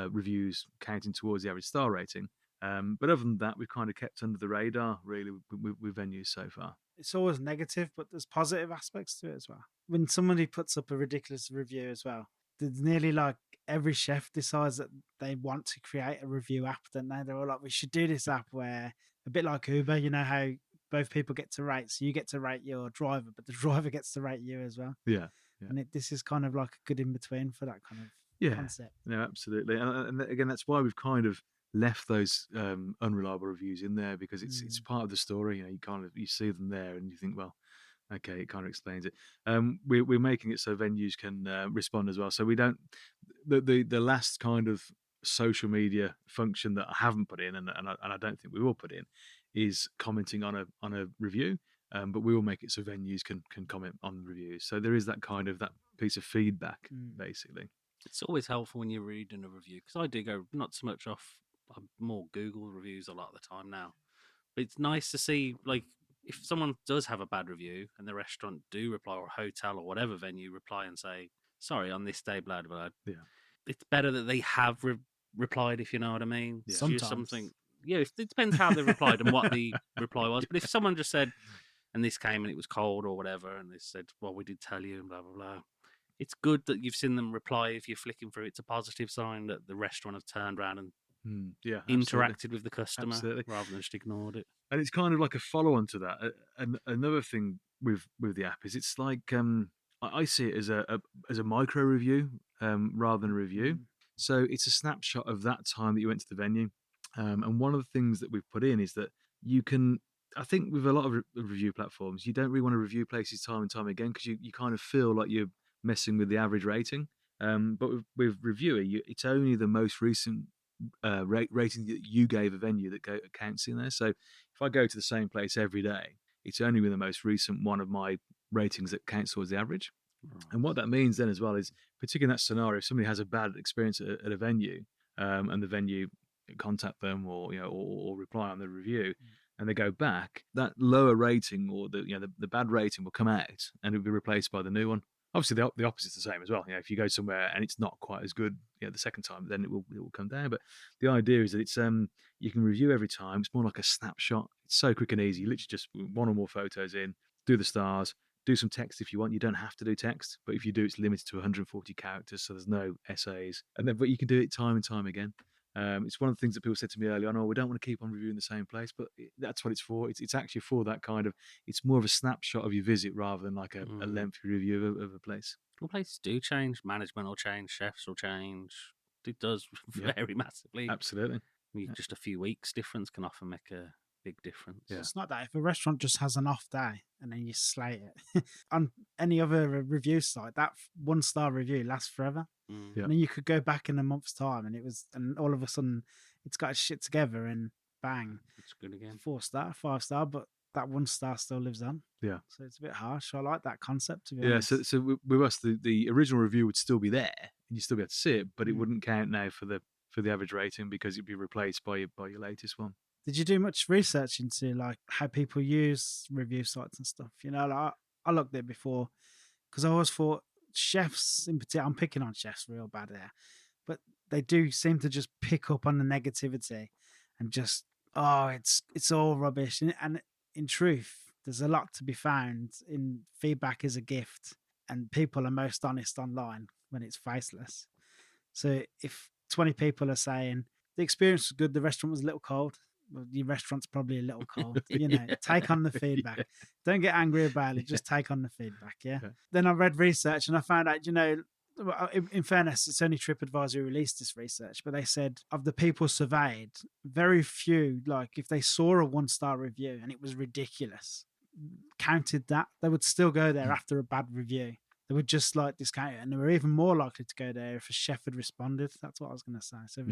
Speaker 1: reviews counting towards the average star rating. But other than that, we've kind of kept under the radar really with venues so far.
Speaker 2: It's always negative, but there's positive aspects to it as well. When somebody puts up a ridiculous review as well, there's nearly like every chef decides that they want to create a review app, don't they? They're all like, we should do this app where, a bit like Uber, how both people get to rate. So you get to rate your driver, but the driver gets to rate you as well.
Speaker 1: Yeah.
Speaker 2: And this is kind of like a good in between for that kind of concept.
Speaker 1: No, absolutely. And again, that's why we've kind of left those unreliable reviews in there, because it's part of the story. You see them there and you think, well, okay, it kind of explains it. We're making it so venues can respond as well. So we don't the last kind of social media function that I haven't put in, and I don't think we will put in, is commenting on a review. But we will make it so venues can comment on reviews. So there is that kind of that piece of feedback, basically.
Speaker 3: It's always helpful when you're reading a review, because I do go not so much off more Google reviews a lot of the time now. But it's nice to see, like, if someone does have a bad review and the restaurant do reply, or hotel or whatever venue reply and say, sorry, on this day, blah, blah, blah.
Speaker 1: Yeah.
Speaker 3: It's better that they have replied, if you know what I mean.
Speaker 1: Yeah.
Speaker 2: Sometimes.
Speaker 3: Something, it depends how they replied and what the reply was. But if someone just said, and this came and it was cold or whatever, and they said, well, we did tell you, and blah, blah, blah.
Speaker 4: it's good that you've seen them reply. If you're flicking through, it's a positive sign that the restaurant have turned around and
Speaker 1: Yeah, absolutely.
Speaker 4: interacted with the customer
Speaker 1: Absolutely.
Speaker 4: rather than just ignored it.
Speaker 1: And it's kind of like a follow-on to that. And another thing with the app is it's like I see it as a micro review rather than a review. So it's a snapshot of that time that you went to the venue. And one of the things that we've put in is that you can. I think with a lot of review platforms, you don't really want to review places time and time again because you kind of feel like you're messing with the average rating. But with Revuie, it's only the most recent rating that you gave a venue that counts in there. So if I go to the same place every day, it's only with the most recent one of my ratings that counts towards the average. And what that means then as well is, particularly in that scenario, if somebody has a bad experience at a venue, and the venue contact them or or reply on the review, and they go back, that lower rating or the bad rating will come out and it'll be replaced by the new one. Obviously, the opposite's the same as well. If you go somewhere and it's not quite as good, the second time, then it will come down. But the idea is that it's you can review every time. It's more like a snapshot. It's so quick and easy. You literally just one or more photos in, do the stars, do some text if you want. You don't have to do text, but if you do, it's limited to 140 characters, so there's no essays. But you can do it time and time again. It's one of the things that people said to me earlier on. Oh, we don't want to keep on reviewing the same place, but that's what it's for. It's actually for that kind of. It's more of a snapshot of your visit rather than like a lengthy review of a place.
Speaker 4: Well, places do change. Management will change. Chefs will change. It does vary massively.
Speaker 1: Absolutely.
Speaker 4: Just a few weeks difference can often make a big difference.
Speaker 2: Yeah. It's not that if a restaurant just has an off day and then you slate it on any other review site, that 1-star review lasts forever.
Speaker 1: Yeah.
Speaker 2: And then you could go back in a month's time and all of a sudden it's got its shit together and bang,
Speaker 4: it's good again.
Speaker 2: 4-star, 5-star, but that 1-star still lives on.
Speaker 1: Yeah.
Speaker 2: So it's a bit harsh. I like that concept, to be
Speaker 1: honest. Yeah. So with us, the original review would still be there and you still be able to see it, but it wouldn't count now for the average rating because it'd be replaced by your latest one.
Speaker 2: Did you do much research into like how people use review sites and stuff? Like I looked at it before because I always thought chefs in particular, I'm picking on chefs real bad there, but they do seem to just pick up on the negativity and just, it's all rubbish. And in truth, there's a lot to be found in feedback is a gift, and people are most honest online when it's faceless. So if 20 people are saying the experience was good, the restaurant was a little cold, well, your restaurant's probably a little cold. Take on the feedback. Yeah. Don't get angry about it. Just take on the feedback. Yeah. Then I read research and I found out, in fairness, it's only TripAdvisor who released this research, but they said of the people surveyed, very few, like if they saw a 1-star review and it was ridiculous, counted that, they would still go there after a bad review. They would just like discount it, and they were even more likely to go there if a chef had responded. That's what I was going to say. So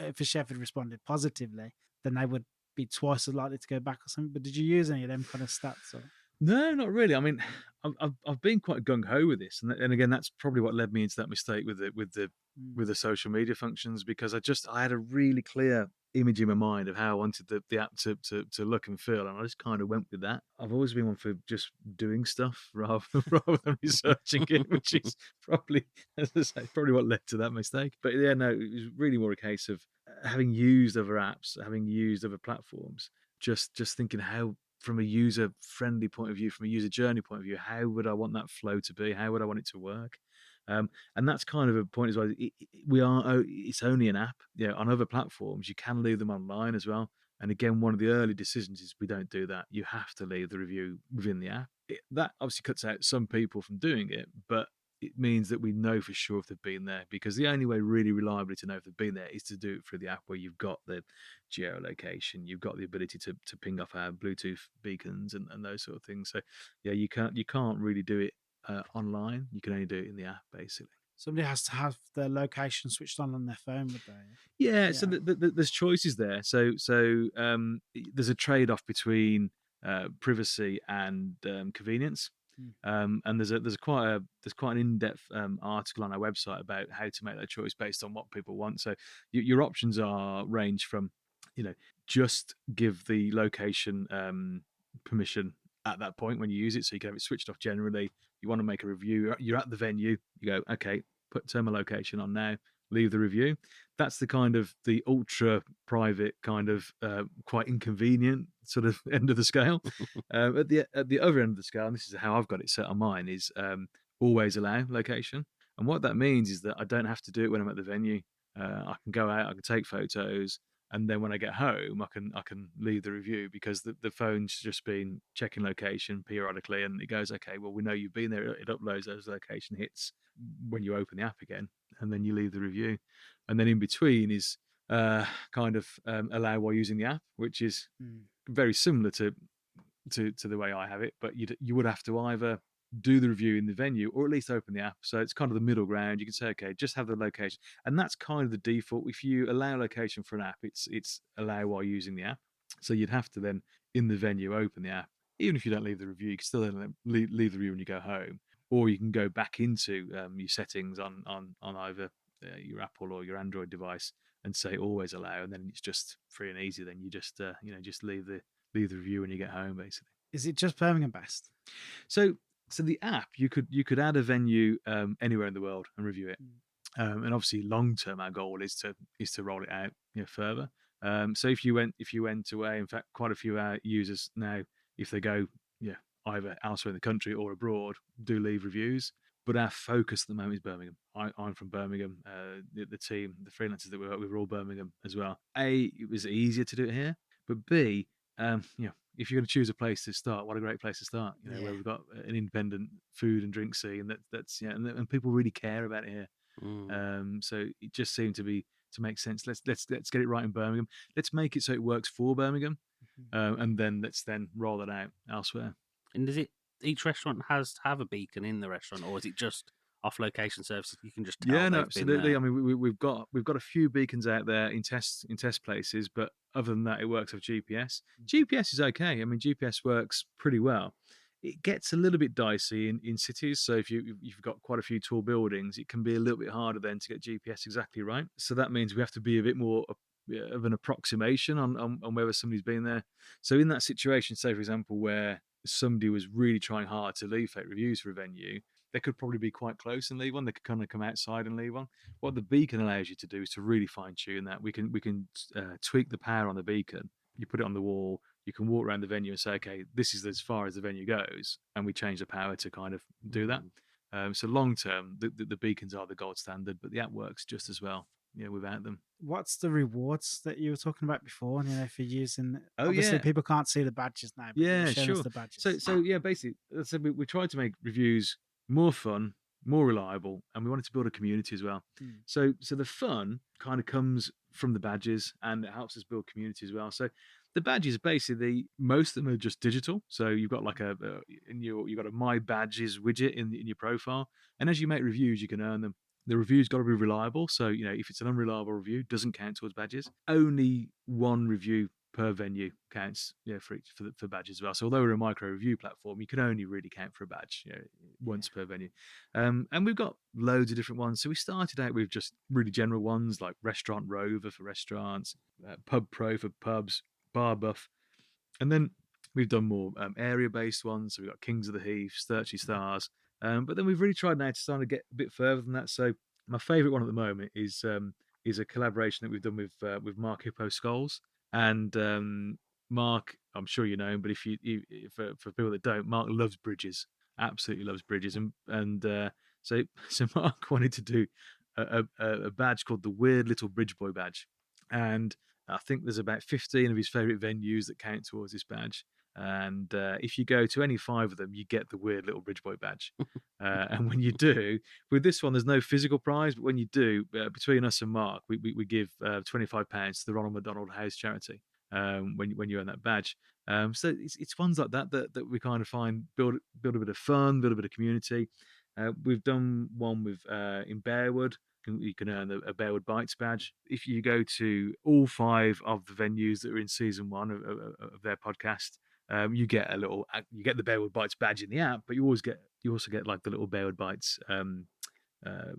Speaker 2: if a chef had responded positively, then they would be twice as likely to go back or something. But did you use any of them kind of stats? Or?
Speaker 1: No, not really. I mean, I've been quite gung ho with this, and again, that's probably what led me into that mistake with the social media functions, because I had a really clear image in my mind of how I wanted the app to look and feel, and I just kind of went with that. I've always been one for just doing stuff rather than researching it, which is probably, as I say, probably what led to that mistake. But yeah, no, it was really more a case of having used other apps, having used other platforms, just thinking how, from a user-friendly point of view, from a user journey point of view, how would I want that flow to be? How would I want it to work? And that's kind of a point as well. It's only an app. On other platforms, you can leave them online as well. And again, one of the early decisions is we don't do that. You have to leave the review within the app. That obviously cuts out some people from doing it, but it means that we know for sure if they've been there, because the only way really reliably to know if they've been there is to do it through the app, where you've got the geolocation, you've got the ability to ping off our Bluetooth beacons and those sort of things. So yeah, you can't really do it online. You can only do it in the app, basically.
Speaker 2: Somebody has to have their location switched on their phone, would they?
Speaker 1: Yeah. So there's choices there. So there's a trade-off between privacy and convenience. And there's quite an in-depth article on our website about how to make that choice based on what people want. So your options range from, just give the location permission at that point when you use it, so you can have it switched off generally. You want to make a review, you're at the venue, you go, okay, turn my location on now, leave the review. That's the kind of the ultra private kind of quite inconvenient sort of end of the scale. At the other end of the scale, and this is how I've got it set on mine, is always allow location. And what that means is that I don't have to do it when I'm at the venue. I can go out, I can take photos, and then when I get home, I can leave the review because the phone's just been checking location periodically, and it goes, okay, well, we know you've been there. It uploads those location hits when you open the app again, and then you leave the review. And then in between is kind of allow while using the app, which is very similar to the way I have it, but you would have to either do the review in the venue or at least open the app. So it's kind of the middle ground. You can say, okay, just have the location, and that's kind of the default. If you allow location for an app, it's allow while using the app. So you'd have to then in the venue open the app. Even if you don't leave the review, you can still then leave the review when you go home, or you can go back into your settings on either your Apple or your Android device and say always allow, and then it's just free and easy. Then you just just leave the review when you get home, basically.
Speaker 2: Is it just Birmingham-based?
Speaker 1: So the app, you could add a venue anywhere in the world and review it. And obviously, long term, our goal is to roll it out further. So if you went away, in fact, quite a few of our users now, if they go either elsewhere in the country or abroad, do leave reviews. But our focus at the moment is Birmingham. I'm from Birmingham. The team, the freelancers that we work with, are all Birmingham as well. A, it was easier to do it here, but B, if you're going to choose a place to start, what a great place to start. Where we've got an independent food and drink scene that's and people really care about it here. So it just seemed to make sense. Let's get it right in Birmingham. Let's make it so it works for Birmingham, and then let's roll it out elsewhere.
Speaker 4: And does each restaurant has to have a beacon in the restaurant, or is it just off location services? You can just tell.
Speaker 1: Yeah, no, absolutely. I mean, we've got a few beacons out there in test places, but other than that, it works with GPS. GPS is okay. I mean, GPS works pretty well. It gets a little bit dicey in cities. So if you've got quite a few tall buildings, it can be a little bit harder then to get GPS exactly right. So that means we have to be a bit more of an approximation on whether somebody's been there. So in that situation, say for example, where somebody was really trying hard to leave fake reviews for a venue, they could probably be quite close and leave one. They could kind of come outside and leave one. What the beacon allows you to do is to really fine tune that. We can tweak the power on the beacon. You put it on the wall. You can walk around the venue and say, okay, this is as far as the venue goes, and we change the power to kind of do that. So long term, the beacons are the gold standard, but the app works just as well, without them.
Speaker 2: What's the rewards that you were talking about before? If you're using,
Speaker 1: obviously
Speaker 2: people can't see the badges now. But
Speaker 1: yeah, sure.
Speaker 2: The badges.
Speaker 1: So yeah, basically, we tried to make reviews more fun, more reliable, and we wanted to build a community as well. So the fun kind of comes from the badges, and it helps us build community as well. So the badges, basically, most of them are just digital. So you've got like you've got a My Badges widget in your profile, and as you make reviews, you can earn them. The review's got to be reliable. So if it's an unreliable review, it doesn't count towards badges. Only one review per venue counts for badges as well. So although we're a micro review platform, you can only really count for a badge once per venue. And we've got loads of different ones. So we started out with just really general ones like Restaurant Rover for restaurants, Pub Pro for pubs, Bar Buff, and then we've done more area-based ones. So we've got Kings of the Heath, Sturchy Stars, but then we've really tried now to start to get a bit further than that. So my favourite one at the moment is a collaboration that we've done with Mark Hippo Scholes. And Mark, I'm sure you know him, but for people that don't, Mark loves bridges, absolutely loves bridges, and so Mark wanted to do a badge called the Weird Little Bridge Boy badge, and I think there's about 15 of his favourite venues that count towards this badge. And if you go to any 5 of them, you get the Weird Little Bridge Boy badge. And when you do, with this one, there's no physical prize, but when you do, between us and Mark, we give £25 to the Ronald McDonald House charity when you earn that badge. So it's ones like that we kind of find build a bit of fun, build a bit of community. We've done one with in Bearwood. You can earn a Bearwood Bites badge. If you go to all 5 of the venues that are in season 1 of their podcast, you get the Bearwood Bites badge in the app, but you also get like the little Bearwood Bites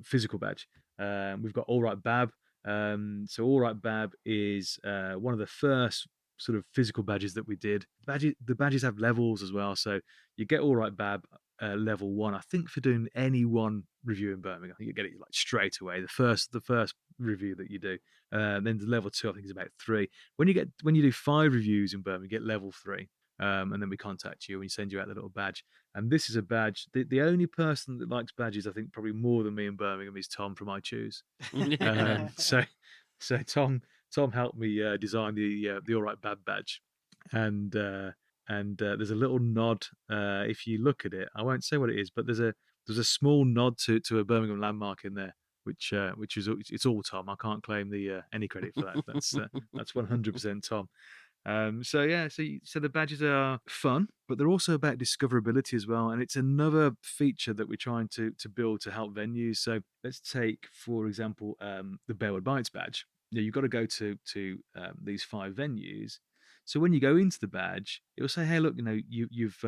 Speaker 1: physical badge. We've got All Right Bab. So All Right Bab is one of the first sort of physical badges that we did. The badges have levels as well, so you get All Right Bab level 1. I think for doing any one review in Birmingham, I think you get it like straight away. The first review that you do. Then the level 2, I think, is about 3. When you do 5 reviews in Birmingham, you get level 3. and then we contact you and we send you out the little badge. And this is a badge. The only person that likes badges, I think, probably more than me in Birmingham, is Tom from I Choose. So Tom helped me design the All Right Bad badge, and there's a little nod. If you look at it, I won't say what it is, but there's a small nod to a Birmingham landmark in there, which is it's all Tom. I can't claim the any credit for that. That's 100% Tom. So the badges are fun, but they're also about discoverability as well, and it's another feature that we're trying to build to help venues. So let's take, for example, the Bearwood Bites badge. You've got to go to these 5 venues. So when you go into the badge, it will say, "Hey, look, you've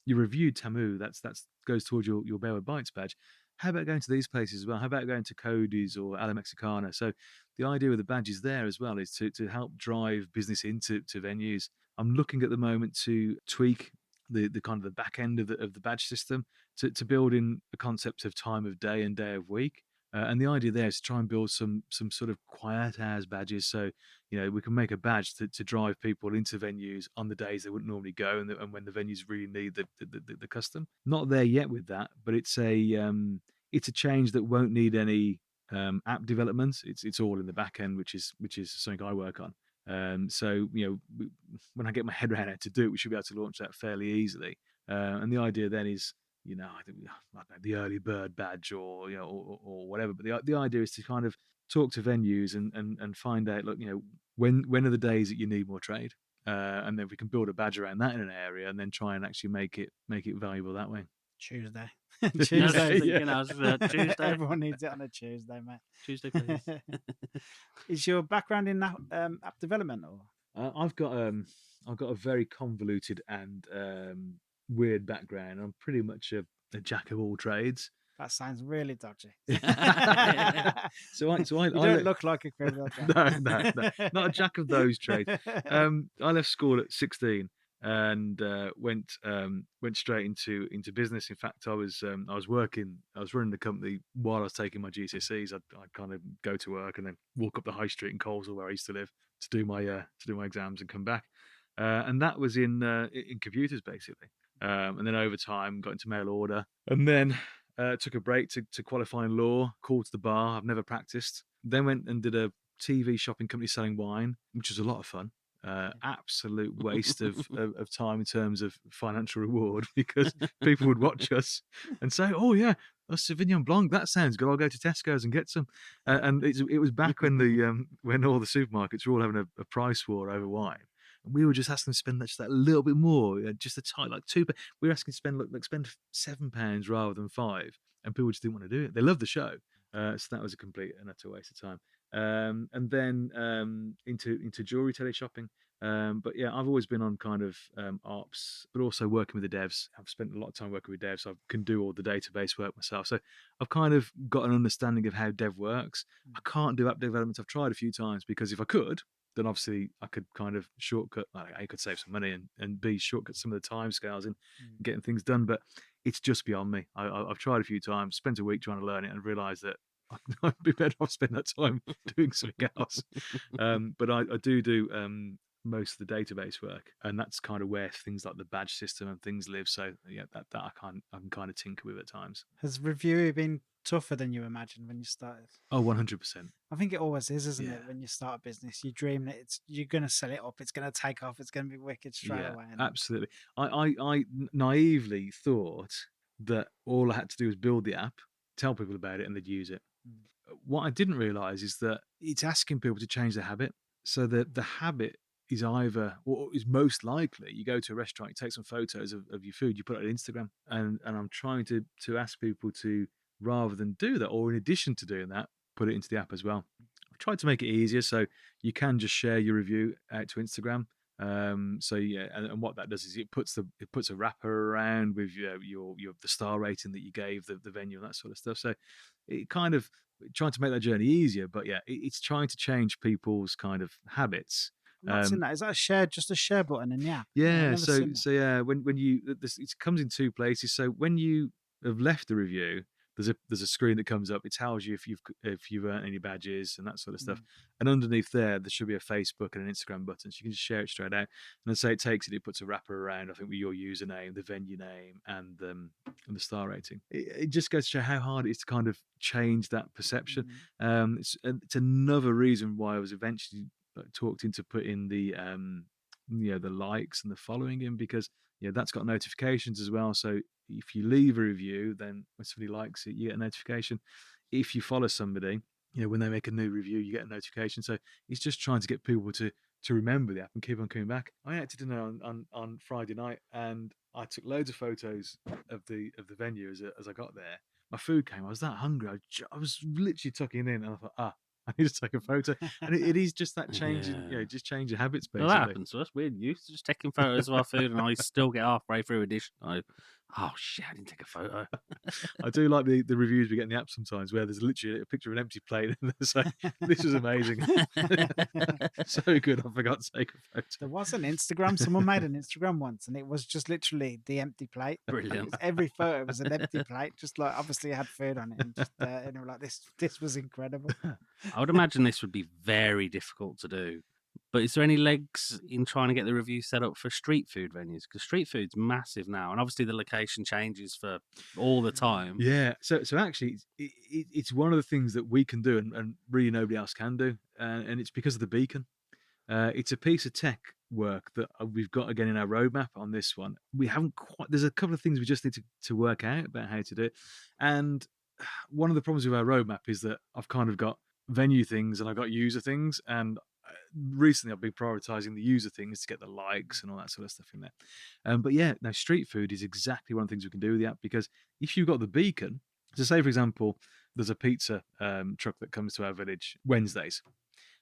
Speaker 1: reviewed Tamu. That's goes towards your Bearwood Bites badge. How about going to these places as well? How about going to Cody's or Ala Mexicana?" So the idea with the badges there as well is to help drive business into venues. I'm looking at the moment to tweak the kind of the back end of the badge system to build in a concept of time of day and day of week. And the idea there is to try and build some sort of quiet hours badges. So, we can make a badge to drive people into venues on the days they wouldn't normally go, and when the venues really need the custom. Not there yet with that, but it's a change that won't need any app development. It's all in the back end, which is something I work on. So when I get my head around how to do it, we should be able to launch that fairly easily. And the idea then is, I think I don't know, the early bird badge or whatever. But the idea is to kind of talk to venues and find out, look, when are the days that you need more trade, and then we can build a badge around that in an area, and then try and actually make it valuable that way.
Speaker 2: Tuesday.
Speaker 4: Tuesday.
Speaker 2: Tuesday.
Speaker 4: Tuesday.
Speaker 2: Everyone needs it on a Tuesday, mate.
Speaker 4: Tuesday, please.
Speaker 2: Is your background in app development, or?
Speaker 1: I've got a very convoluted and weird background. I'm pretty much a jack of all trades.
Speaker 2: That sounds really dodgy.
Speaker 1: So I
Speaker 2: you don't look like a criminal.
Speaker 1: No, not a jack of those trades. I left school at 16 and went straight into business. In fact, I was running the company while I was taking my GCSEs. I'd kind of go to work and then walk up the high street in Coleshill, where I used to live, to do my exams and come back. And that was in computers basically. And then over time got into mail order, and then took a break to qualify in law, called to the bar. I've never practiced. Then went and did a TV shopping company selling wine, which was a lot of fun. Absolute waste of time in terms of financial reward, because people would watch us and say, "Oh yeah, a Sauvignon Blanc, that sounds good. I'll go to Tesco's and get some." And it was back when when all the supermarkets were all having a price war over wine. And we were just asking to spend just that little bit more, just a tight, like £2. We were asking to spend £7 rather than £5, and people just didn't want to do it. They loved the show, so that was a complete and utter waste of time. And then into jewelry teleshopping. But yeah, I've always been on kind of ops, but also working with the devs. I've spent a lot of time working with devs. So I can do all the database work myself. So I've kind of got an understanding of how dev works. I can't do app development. I've tried a few times, because if I could, then obviously I could kind of shortcut. I could save some money and B, shortcut some of the time scales in getting things done. But it's just beyond me. I've tried a few times, spent a week trying to learn it, and realised that I'd be better off spending that time doing something else. But I do most of the database work, and that's kind of where things like the badge system and things live. So yeah, that I can kind of tinker with at times.
Speaker 2: Has Revuie been tougher than you imagined when you started?
Speaker 1: Oh, 100%.
Speaker 2: I think it always is, isn't
Speaker 1: Yeah.
Speaker 2: it? When you start a business, you dream that you're going to sell it up, it's going to take off, it's going to be wicked straight away. And
Speaker 1: Absolutely. I naively thought that all I had to do was build the app, tell people about it, and they'd use it. What I didn't realise is that it's asking people to change their habit. So that the habit is either, or is most likely, you go to a restaurant, you take some photos of your food, you put it on Instagram, and I'm trying to ask people to, rather than do that, or in addition to doing that, put it into the app as well. I've tried to make it easier, so you can just share your review out to Instagram. So yeah, and what that does is it puts a wrapper around with the star rating that you gave the venue and that sort of stuff. So it kind of trying to make that journey easier, but yeah, it's trying to change people's kind of habits.
Speaker 2: I'm not seeing that. Is that just a share button in the app?
Speaker 1: Yeah. So yeah, when you it comes in two places. So when you have left the review, there's a screen that comes up. It tells you if you've earned any badges and that sort of stuff.
Speaker 2: Mm.
Speaker 1: And underneath there should be a Facebook and an Instagram button, so you can just share it straight out. And then say it takes it, it puts a wrapper around, I think, with your username, the venue name, and the star rating. It just goes to show how hard it is to kind of change that perception.
Speaker 2: Mm.
Speaker 1: It's another reason why I was eventually talked into putting the the likes and the following in, because that's got notifications as well. So if you leave a review, then when somebody likes it, you get a notification. If you follow somebody, when they make a new review, you get a notification. So it's just trying to get people to remember the app and keep on coming back. I acted in on Friday night, and I took loads of photos of the venue as I got there. My food came. I was that hungry. I was literally tucking in, and I thought, I need to take a photo. And it is just that change in,
Speaker 4: Yeah.
Speaker 1: just change your habits,
Speaker 4: Well,
Speaker 1: basically.
Speaker 4: that happens to us. We're used to just taking photos of our food, and I still get halfway through a dish. Oh shit, I didn't take a photo.
Speaker 1: I do like the reviews we get in the app sometimes, where there's literally a picture of an empty plate and they say, "This is amazing, so good, I forgot to take a photo."
Speaker 2: There was an Instagram. Someone made an Instagram once, and it was just literally the empty plate.
Speaker 4: Brilliant.
Speaker 2: Every photo was an empty plate, just like obviously it had food on it, and just and they were like, "This was incredible."
Speaker 4: I would imagine this would be very difficult to do. But is there any legs in trying to get the review set up for street food venues? Because street food's massive now, and obviously the location changes for all the time.
Speaker 1: Yeah, so actually, it's one of the things that we can do, and really nobody else can do, and it's because of the beacon. It's a piece of tech work that we've got again in our roadmap on this one. We haven't quite. There's a couple of things we just need to work out about how to do it, and one of the problems with our roadmap is that I've kind of got venue things and I've got user things, and recently I've been prioritizing the user things to get the likes and all that sort of stuff in there. But yeah, now street food is exactly one of the things we can do with the app, because if you've got the beacon, so say for example, there's a pizza truck that comes to our village Wednesdays,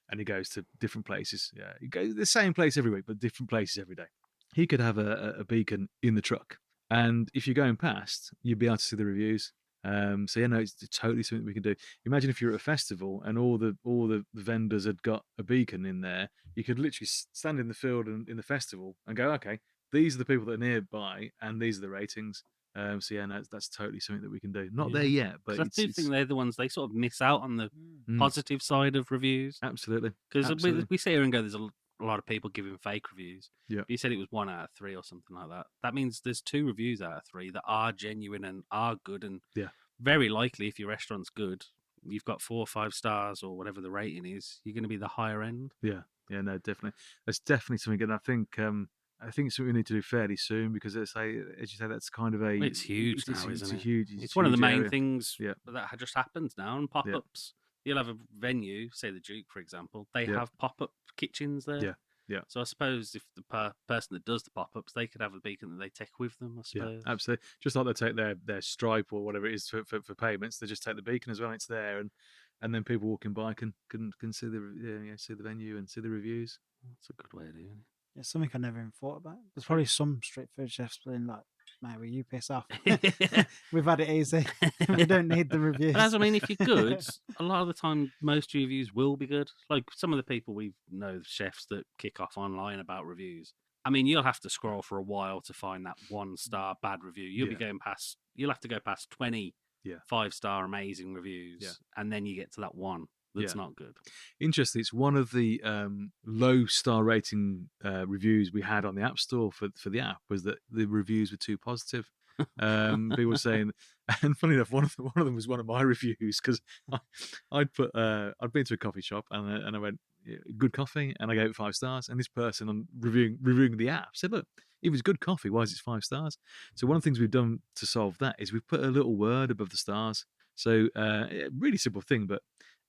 Speaker 1: and he goes to different places. Yeah, he goes the same place every week, but different places every day. He could have a beacon in the truck, and if you're going past, you'd be able to see the reviews. So yeah, no, it's totally something we can do. Imagine if you're at a festival and all the vendors had got a beacon in there. You could literally stand in the field and in the festival and go, okay, these are the people that are nearby, and these are the ratings. So yeah, no, that's totally something that we can do. Not there yet, but
Speaker 4: 'Cause I do think they're the ones they sort of miss out on the positive side of reviews.
Speaker 1: absolutely,
Speaker 4: Because
Speaker 1: absolutely.
Speaker 4: we sit here and go, there's a lot of people giving fake reviews.
Speaker 1: Yeah.
Speaker 4: But you said it was 1 out of 3 or something like that. That means there's 2 reviews out of 3 that are genuine and are good. And
Speaker 1: Yeah.
Speaker 4: very likely, if your restaurant's good, you've got 4 or 5 stars or whatever the rating is, you're going to be the higher end.
Speaker 1: Yeah, no, definitely. That's definitely something, and I think it's something we need to do fairly soon, because as you say, that's kind of a.
Speaker 4: It's huge now,
Speaker 1: it's
Speaker 4: isn't
Speaker 1: a
Speaker 4: it?
Speaker 1: huge.
Speaker 4: It's one of the
Speaker 1: huge
Speaker 4: main
Speaker 1: area.
Speaker 4: things
Speaker 1: Yeah.
Speaker 4: that just happens now. And pop-ups, you'll have a venue, say the Duke, for example. They have pop-up kitchens there.
Speaker 1: Yeah. Yeah.
Speaker 4: So I suppose if the person that does the pop-ups, they could have a beacon that they take with them, I suppose.
Speaker 1: Yeah, absolutely. Just like they take their Stripe or whatever it is for payments, they just take the beacon as well. It's there, and then people walking by can see see the venue and see the reviews.
Speaker 4: That's a good way of doing it.
Speaker 2: Yeah, something I never even thought about. There's probably some street food chefs being like, "Mate, will you piss off? We've had it easy. We don't need the reviews."
Speaker 4: But as I mean, if you're good, a lot of the time, most reviews will be good. Like some of the people we know, chefs that kick off online about reviews. I mean, you'll have to scroll for a while to find that 1-star bad review. You'll be going past. You'll have to go past 20 5-star amazing reviews, and then you get to that one that's not good.
Speaker 1: Interesting. It's one of the low star rating reviews we had on the App Store for the app, was that the reviews were too positive. People were saying, and funny enough, one of them was one of my reviews, because I'd been to a coffee shop and I went, good coffee, and I gave it 5 stars, and this person on reviewing the app said, look, if it's good coffee, why is it 5 stars? So one of the things we've done to solve that is we've put a little word above the stars. So really simple thing, but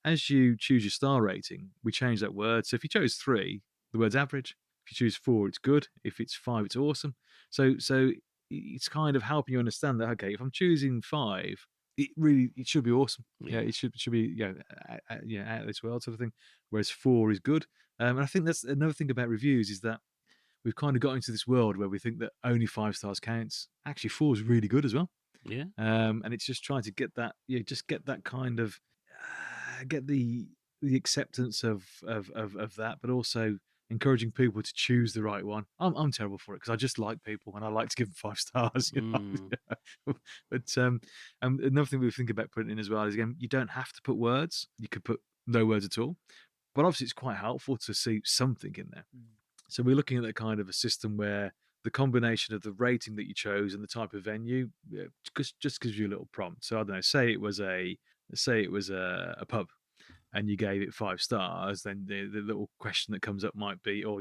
Speaker 1: as you choose your star rating, we change that word. So if you chose 3, the word's average. If you choose 4, it's good. If it's 5, it's awesome. So it's kind of helping you understand that, okay, if I'm choosing 5, it should be awesome. Yeah, it should be out of this world sort of thing. Whereas 4 is good. And I think that's another thing about reviews, is that we've kind of got into this world where we think that only 5 stars counts. Actually, 4 is really good as well.
Speaker 4: Yeah.
Speaker 1: And it's just trying to get that, just get that kind of get the acceptance of that, but also encouraging people to choose the right one. I'm terrible for it because I just like people and I like to give them 5 stars. But another thing we think about putting in as well is, again, you don't have to put words. You could put no words at all. But obviously, it's quite helpful to see something in there. So we're looking at that kind of a system where the combination of the rating that you chose and the type of venue just gives you a little prompt. So I don't know, say it was a pub, and you gave it 5 stars, then the little question that comes up might be, oh,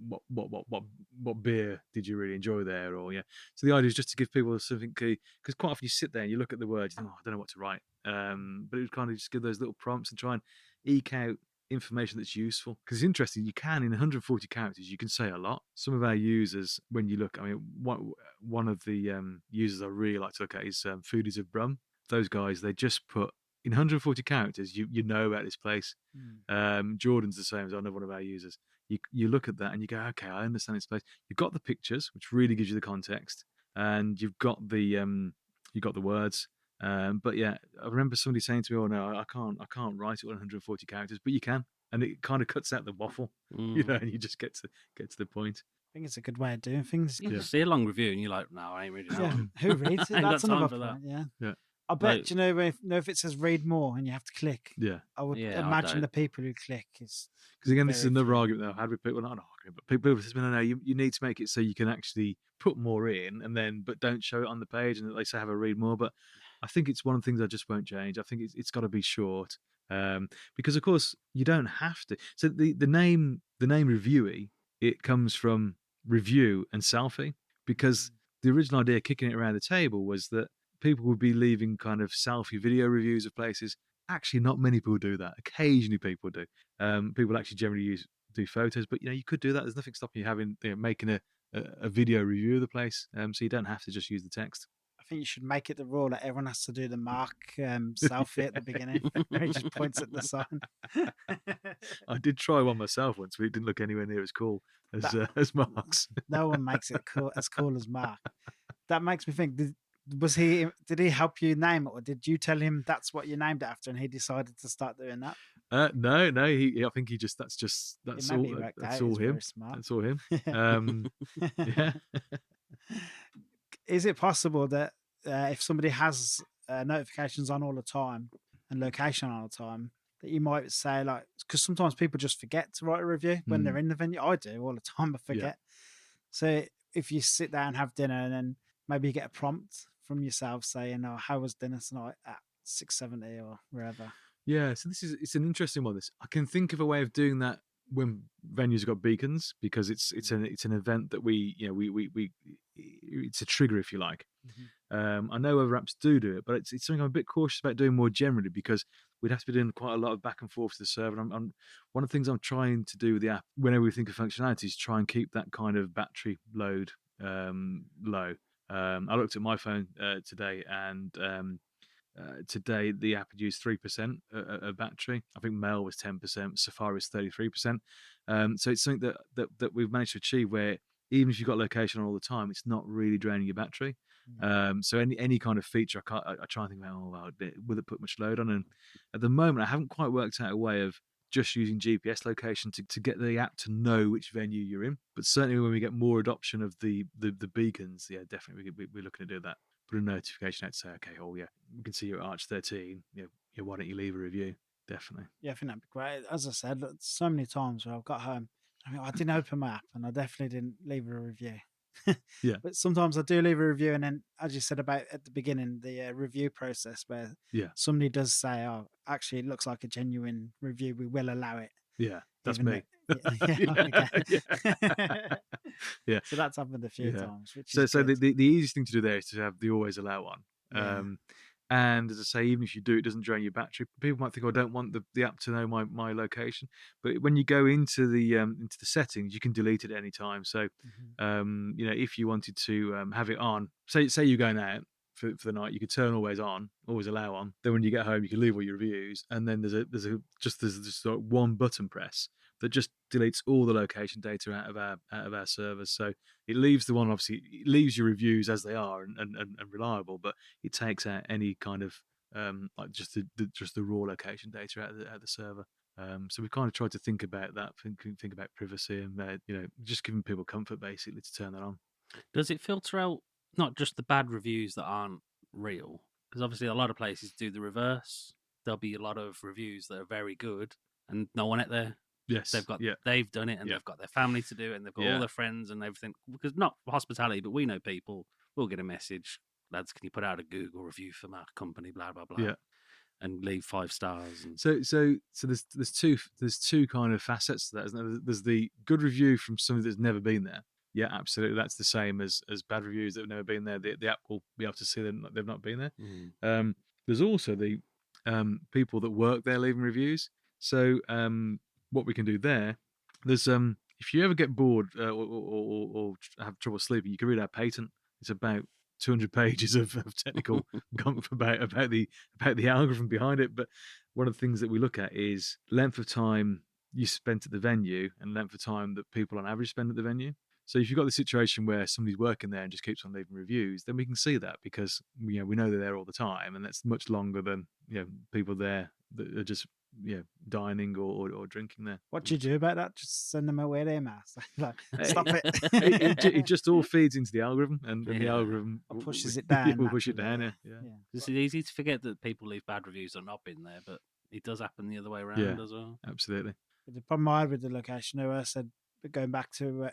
Speaker 1: what beer did you really enjoy there? Or so the idea is just to give people something key, because quite often you sit there and you look at the words, you think, oh, I don't know what to write. But it would kind of just give those little prompts and try and eke out information that's useful, because it's interesting. You can, in 140 characters, you can say a lot. Some of our users, when you look, I mean, one of the users I really like to look at is Foodies of Brum. Those guys, they just put, in 140 characters, you know about this place. Jordan's the same as another one of our users. You look at that and you go, okay, I understand this place. You've got the pictures, which really gives you the context, and you've got the words. But yeah, I remember somebody saying to me, "Oh no, I can't write it on 140 characters," but you can, and it kind of cuts out the waffle, and you just get to the point.
Speaker 2: I think it's a good way of doing things.
Speaker 4: You see a long review and you're like, no, I ain't reading that one.
Speaker 2: Who reads it?
Speaker 4: Ain't
Speaker 2: That's
Speaker 4: got time
Speaker 2: another
Speaker 4: for that.
Speaker 2: point. Yeah.
Speaker 1: Yeah.
Speaker 2: I bet,
Speaker 4: Like-
Speaker 2: you know, if it says read more and you have to click,
Speaker 1: Yeah,
Speaker 2: I would
Speaker 4: Yeah, I
Speaker 2: imagine
Speaker 4: don't.
Speaker 2: the people who click is
Speaker 1: because again, this is
Speaker 2: very
Speaker 1: another
Speaker 2: few.
Speaker 1: argument that I've had with people. Not an argument, but people say, no, you need to make it so you can actually put more in, but don't show it on the page, and they say have a read more. But I think it's one of the things I just won't change. I think it's got to be short, because of course you don't have to. So the name Revuie, it comes from review and selfie, because the original idea kicking it around the table was that people would be leaving kind of selfie video reviews of places. Actually, not many people do that. Occasionally, people do. People actually generally do photos, but you could do that. There's nothing stopping you making a video review of the place, so you don't have to just use the text.
Speaker 2: I think you should make it the rule that everyone has to do the Mark selfie at the beginning. Where he just points at the sign.
Speaker 1: I did try one myself once, but it didn't look anywhere near as cool as Mark's.
Speaker 2: No one makes it as cool as Mark. That makes me think. Did he help you name it, or did you tell him that's what you named it after, and he decided to start doing that?
Speaker 1: No. I think that's all.
Speaker 2: Maybe worked
Speaker 1: That's
Speaker 2: out.
Speaker 1: all
Speaker 2: He's
Speaker 1: him.
Speaker 2: very smart.
Speaker 1: That's all him. Yeah.
Speaker 2: Is it possible that if somebody has notifications on all the time and location all the time, that you might say, like, because sometimes people just forget to write a review when they're in the venue. I do all the time. I forget. So if you sit down and have dinner, and then maybe you get a prompt from yourself saying, "Oh, how was dinner tonight at 670 or wherever?"
Speaker 1: Yeah, so it's an interesting one. I can think of a way of doing that when venues have got beacons, because it's an event that we it's a trigger, if you like. I know other apps do it, but it's something I'm a bit cautious about doing more generally, because we'd have to be doing quite a lot of back and forth to the server. And one of the things I'm trying to do with the app, whenever we think of functionality, is try and keep that kind of battery load low. I looked at my phone today, and today the app had used 3% of battery. I think Mail was 10%, Safari was 33%. So it's something that we've managed to achieve, where even if you've got location on all the time, it's not really draining your battery. So any kind of feature, I try and think about, will it put much load on? And at the moment, I haven't quite worked out a way of just using GPS location to get the app to know which venue you're in. But certainly when we get more adoption of the beacons, yeah, definitely we're looking to do that. Put a notification out to say, okay, we can see you're at Arch 13. Why don't you leave a review? Definitely.
Speaker 2: Yeah, I think that'd be great. As I said, so many times where I've got home, I didn't open my app and I definitely didn't leave a review.
Speaker 1: Yeah.
Speaker 2: But sometimes I do leave a review, and then, as you said about at the beginning, the review process where somebody does say, "Oh, actually, it looks like a genuine review. We will allow it."
Speaker 1: Yeah, that's
Speaker 2: even
Speaker 1: me.
Speaker 2: Yeah. So that's happened a few times. Which
Speaker 1: So
Speaker 2: is good.
Speaker 1: the easiest thing to do there is to have the always allow one. And as I say, even if you do, it doesn't drain your battery. People might think, I don't want the app to know my location. But when you go into the settings, you can delete it at any time. So, if you wanted to have it on, say you're going out for the night, you could turn always allow on. Then when you get home, you can leave all your reviews, and then there's just like one button press that just deletes all the location data out of our servers. So it leaves the one, obviously, it leaves your reviews as they are and reliable, but it takes out any kind of like just the raw location data out of the server. So we kind of tried to think about that, think about privacy, and just giving people comfort basically to turn that on.
Speaker 4: Does it filter out not just the bad reviews that aren't real? Because obviously a lot of places do the reverse. There'll be a lot of reviews that are very good and no one out there.
Speaker 1: Yes,
Speaker 4: They've done it and
Speaker 1: Yeah.
Speaker 4: they've got their family to do it and they've got all their friends and everything. Because not hospitality, but we know people. We'll get a message, lads, can you put out a Google review for my company, blah blah blah,
Speaker 1: Yeah.
Speaker 4: and leave 5 stars. And
Speaker 1: So there's two kind of facets to that, isn't there? There's the good review from somebody that's never been there. Yeah, absolutely. That's the same as bad reviews that have never been there. The app will be able to see them they've not been there. There's also the people that work there leaving reviews. So what we can do there's if you ever get bored or have trouble sleeping, you can read our patent. It's about 200 pages of technical gumph about the algorithm behind it. But one of the things that we look at is length of time you spent at the venue and length of time that people on average spend at the venue. So if you've got the situation where somebody's working there and just keeps on leaving reviews, then we can see that because we know they're there all the time, and that's much longer than people there that are just dining or drinking there.
Speaker 2: What do you do about that? Just send them a weird email. Like, stop it.
Speaker 1: It just all feeds into the algorithm, and the algorithm
Speaker 2: pushes it down.
Speaker 1: Will push it down.
Speaker 2: naturally,
Speaker 1: Yeah.
Speaker 4: it's easy to forget that people leave bad reviews that not been there, but it does happen the other way around
Speaker 1: Yeah.
Speaker 4: as well.
Speaker 1: Absolutely.
Speaker 2: But the problem I had with the location, who I said going back to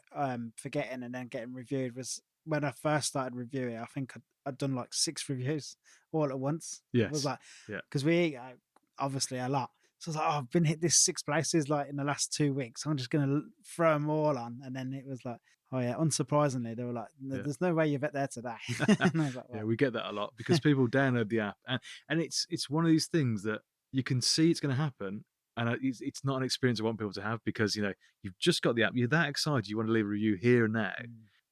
Speaker 2: forgetting and then getting reviewed, was when I first started reviewing. I think I'd done like 6 reviews all at once.
Speaker 1: Yes.
Speaker 2: It was like,
Speaker 1: Yeah.
Speaker 2: because we eat obviously a lot. So I was like, I've been hit this 6 places like in the last 2 weeks. I'm just going to throw them all on. And then it was like, oh yeah, unsurprisingly, they were like, there's no way you've been there today. And I was like,
Speaker 1: Yeah, we get that a lot because people download the app, and it's one of these things that you can see it's going to happen, and it's not an experience I want people to have because you've just got the app, you're that excited, you want to leave a review here and now,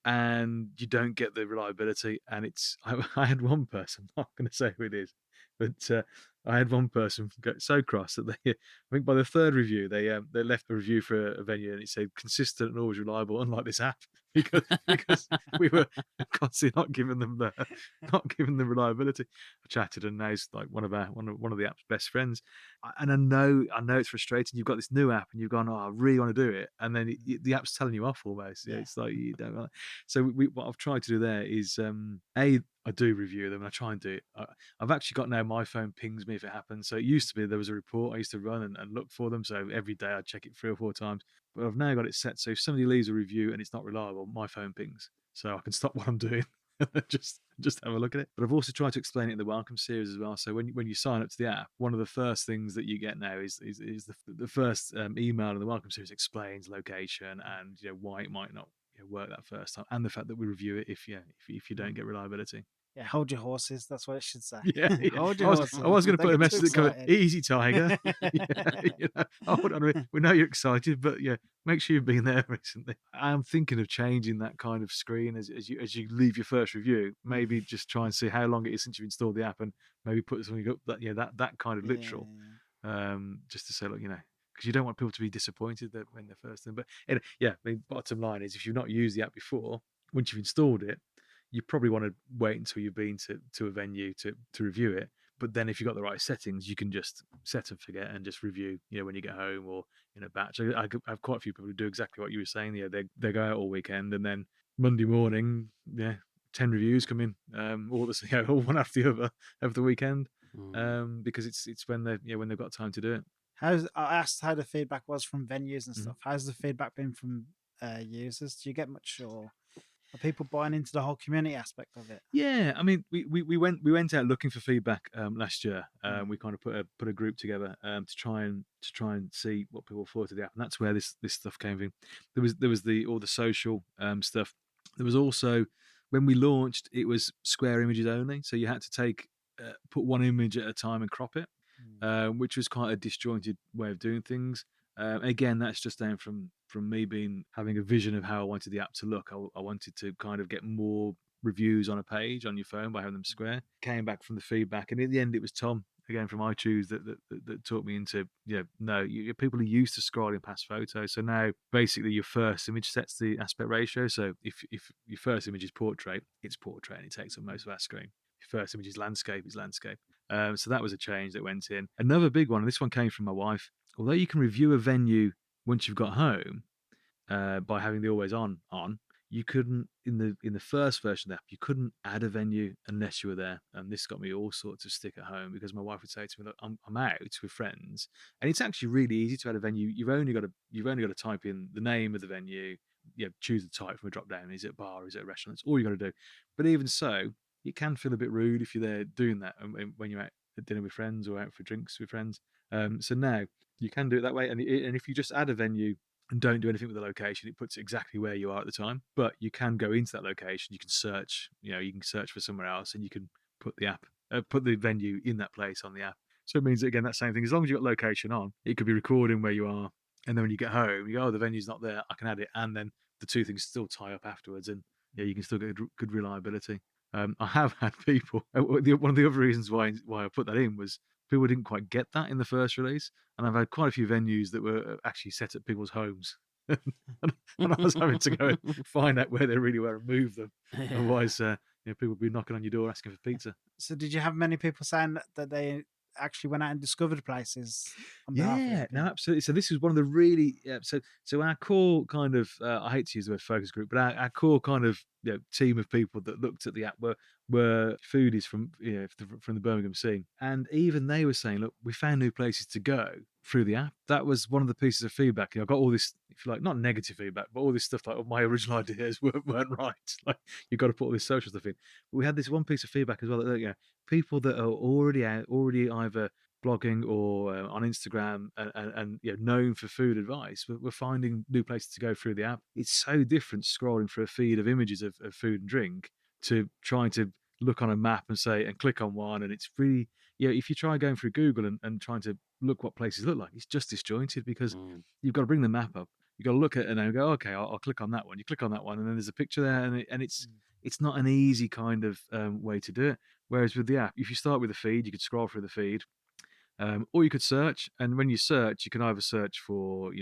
Speaker 1: and you don't get the reliability. And I had one person, I'm not going to say who it is, but I had one person get so cross that I think by the 3rd review, they left a review for a venue and it said consistent and always reliable, unlike this app, because we were constantly not giving them the reliability. I chatted, and now he's like one of the app's best friends. And I know it's frustrating. You've got this new app and you've gone, oh, I really want to do it, and then the app's telling you off almost. Yeah. It's like you don't want it. So what I've tried to do there is I do review them and I try and do it. I've actually got now my phone pings me if it happens. So it used to be there was a report I used to run and look for them. So every day I'd check it 3 or 4 times. But I've now got it set so if somebody leaves a review and it's not reliable, my phone pings. So I can stop what I'm doing and just have a look at it. But I've also tried to explain it in the welcome series as well. So when you sign up to the app, one of the first things that you get now is the first email in the welcome series explains location and why it might not work that first time, and the fact that we review it if you don't get reliability.
Speaker 2: Yeah, hold your horses. That's what it should say.
Speaker 1: Yeah,
Speaker 2: Hold your horses.
Speaker 1: I was going to put a
Speaker 2: Don't get
Speaker 1: message
Speaker 2: too
Speaker 1: that goes,
Speaker 2: excited.
Speaker 1: "Easy, Tiger." Hold on a minute. We know you're excited, but make sure you've been there recently. I'm thinking of changing that kind of screen as you leave your first review. Maybe just try and see how long it is since you've installed the app, and maybe put something up that kind of literal, just to say, look, because you don't want people to be disappointed that when they're first in. But the bottom line is, if you've not used the app before, once you've installed it, you probably want to wait until you've been to a venue to review it. But then if you've got the right settings, you can just set and forget and just review, when you get home or in a batch. I have quite a few people who do exactly what you were saying. They go out all weekend and then Monday morning, 10 reviews come in, all one after the other over the weekend, because it's when they've got time to do it.
Speaker 2: I asked how the feedback was from venues and stuff. How's the feedback been from users? Do you get much, or are people buying into the whole community aspect of it?
Speaker 1: Yeah, I mean, we went out looking for feedback last year. We kind of put a group together to try and see what people thought of the app, and that's where this stuff came from. There was all the social stuff. There was also, when we launched, it was square images only, so you had to put one image at a time and crop it, which was quite a disjointed way of doing things. Again, that's just down from me having a vision of how I wanted the app to look. I wanted to kind of get more reviews on a page on your phone by having them square. Came back from the feedback, and in the end, it was Tom again from iChoose that taught me into people are used to scrolling past photos. So now basically your first image sets the aspect ratio. So if your first image is portrait, it's portrait, and it takes up most of our screen. Your first image is landscape, it's landscape. So that was a change that went in. Another big one, and this one came from my wife. although you can review a venue once you've got home by having the always on, you couldn't in the first version of the app, you couldn't add a venue unless you were there. And this got me all sorts of stick at home because my wife would say to me, "Look, I'm out with friends," and it's actually really easy to add a venue. You've only got to type in the name of the venue, choose the type from a drop down. Is it a bar? Is it a restaurant? That's all you got to do. But even so, it can feel a bit rude if you're there doing that when you're out at dinner with friends or out for drinks with friends. So now you can do it that way, and if you just add a venue and don't do anything with the location, it puts it exactly where you are at the time. But you can go into that location, you can search, you can search for somewhere else, and you can put the venue in that place on the app. So it means that, again, that same thing. As long as you've got location on, it could be recording where you are, and then when you get home, you go, "Oh, the venue's not there. I can add it," and then the two things still tie up afterwards, and you can still get good reliability. I have had people. One of the other reasons why I put that in was people didn't quite get that in the first release, and I've had quite a few venues that were actually set at people's homes, and I was having to go and find out where they really were and move them. Otherwise, people would be knocking on your door asking for pizza.
Speaker 2: So did you have many people saying that they actually went out and discovered places on behalf of
Speaker 1: Yeah,
Speaker 2: other
Speaker 1: no,
Speaker 2: people?
Speaker 1: absolutely. So this was one of the really so our core kind of I hate to use the word focus group, but our core kind of team of people that looked at the app were foodies from from the Birmingham scene, and even they were saying, "Look, we found new places to go through the app." That was one of the pieces of feedback. I got all this, if you like, not negative feedback, but all this stuff like, "Oh, my original ideas weren't right." Like, you've got to put all this social stuff in. But we had this one piece of feedback as well that people that are already out, already either blogging or on Instagram and known for food advice, we're finding new places to go through the app. It's so different scrolling through a feed of images of food and drink to trying to look on a map and click on one. And it's really, if you try going through Google and trying to look what places look like, it's just disjointed because you've got to bring the map up. You've got to look at it and go, okay, I'll click on that one. You click on that one, and then there's a picture there, and it's not an easy kind of way to do it. Whereas with the app, if you start with the feed, you could scroll through the feed, or you could search, and when you search, you can either search for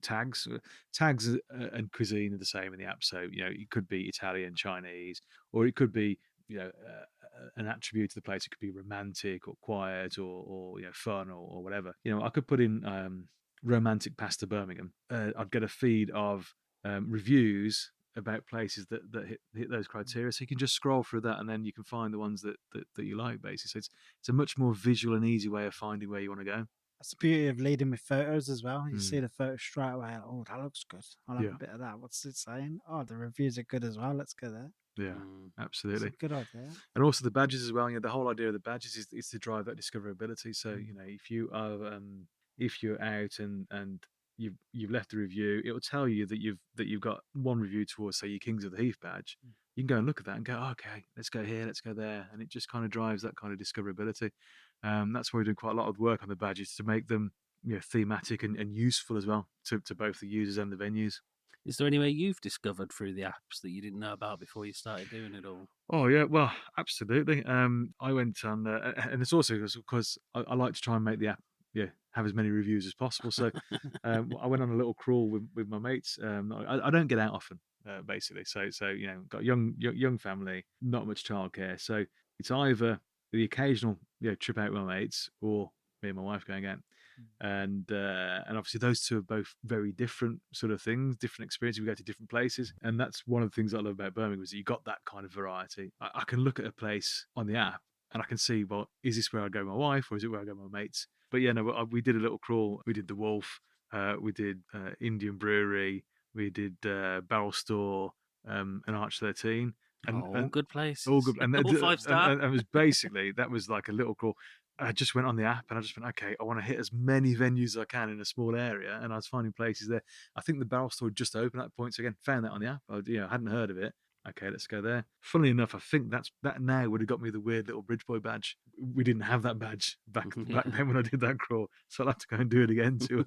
Speaker 1: tags. Tags and cuisine are the same in the app, so it could be Italian, Chinese, or it could be an attribute to the place. It could be romantic or quiet or fun or whatever. I could put in romantic pasta Birmingham. I'd get a feed of reviews about places that hit those criteria. So you can just scroll through that, and then you can find the ones that you like, basically. So it's a much more visual and easy way of finding where you want to go.
Speaker 2: That's the beauty of leading with photos as well. You
Speaker 1: Mm.
Speaker 2: see the photo straight away. Oh, that looks good. I'll have
Speaker 1: Yeah.
Speaker 2: a bit of that. What's it saying? Oh, the reviews are good as well. Let's go there.
Speaker 1: Yeah,
Speaker 2: It's
Speaker 1: absolutely.
Speaker 2: a good idea.
Speaker 1: And also the badges as well. The whole idea of the badges is to drive that discoverability. So if you're out and you've left a review, it will tell you that you've got one review towards, say, your Kings of the Heath badge. You can go and look at that and go, okay, let's go here, let's go there, and it just kind of drives that kind of discoverability. That's why we're doing quite a lot of work on the badges to make them thematic and useful as well to both the users and the venues.
Speaker 4: Is there any way you've discovered through the apps that you didn't know about before you started doing it all?
Speaker 1: Oh yeah, well, absolutely. I went on, and it's also because I like to try and make the app, have as many reviews as possible. So I went on a little crawl with my mates. I don't get out often, basically. So got a young family, not much childcare. So it's either the occasional trip out with my mates or me and my wife going out. And obviously those two are both very different sort of things, different experiences. We go to different places, and that's one of the things I love about Birmingham is that you got that kind of variety. I can look at a place on the app and I can see, well, is this where I go with my wife or is it where I go with my mates? But we did a little crawl. We did the Wolf, we did Indian Brewery, we did Barrel Store, and Arch 13. And
Speaker 4: Good places.
Speaker 1: all good, and
Speaker 4: all 5-star.
Speaker 1: and it was basically that was like a little crawl. I just went on the app and I just went, okay, I want to hit as many venues as I can in a small area, and I was finding places there. I think the Barrel Store just opened at that point, so again, found that on the app. I hadn't heard of it. Okay, let's go there. Funnily enough, I think that now would have got me the weird little bridge boy badge. We didn't have that badge back then when I did that crawl, so I'll have to go and do it again to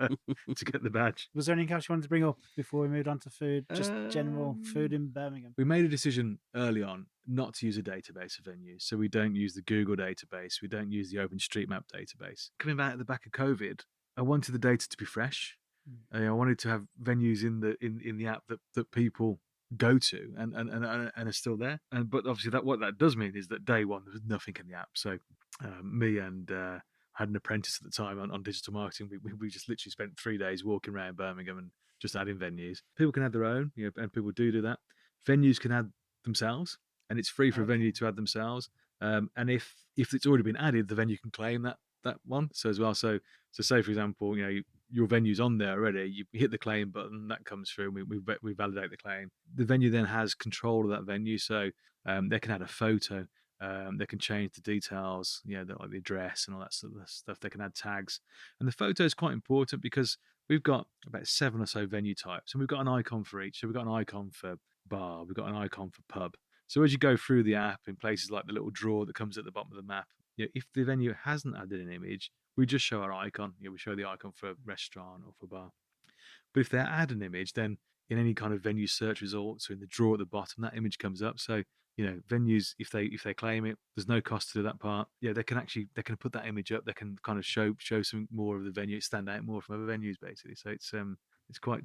Speaker 1: get the badge.
Speaker 2: Was there anything else you wanted to bring up before we moved on to food? Just general food in Birmingham.
Speaker 1: We made a decision early on not to use a database of venues. So we don't use the Google database. We don't use the OpenStreetMap database. Coming back at the back of COVID, I wanted the data to be fresh. I wanted to have venues in the app that people go to and are still there. But obviously what that does mean is that day one there was nothing in the app. So me and had an apprentice at the time on digital marketing. We just literally spent 3 days walking around Birmingham and just adding venues. People can add their own, and people do that. Venues can add themselves, and it's free for a venue to add themselves. And if it's already been added, the venue can claim that one. So as well, so say for example, your venue's on there already. You hit the claim button, that comes through. We validate the claim. The venue then has control of that venue, so they can add a photo. They can change the details, like the address and all that sort of stuff. They can add tags, and the photo is quite important because we've got about 7 or so venue types, and we've got an icon for each. So we've got an icon for bar, we've got an icon for pub. So as you go through the app in places like the little drawer that comes at the bottom of the map, if the venue hasn't added an image, we just show our icon. We show the icon for a restaurant or for bar. But if they add an image, then in any kind of venue search results or in the drawer at the bottom, that image comes up. So venues, if they claim it, there's no cost to do that part. They can put that image up. They can kind of show some more of the venue, stand out more from other venues, basically. So it's quite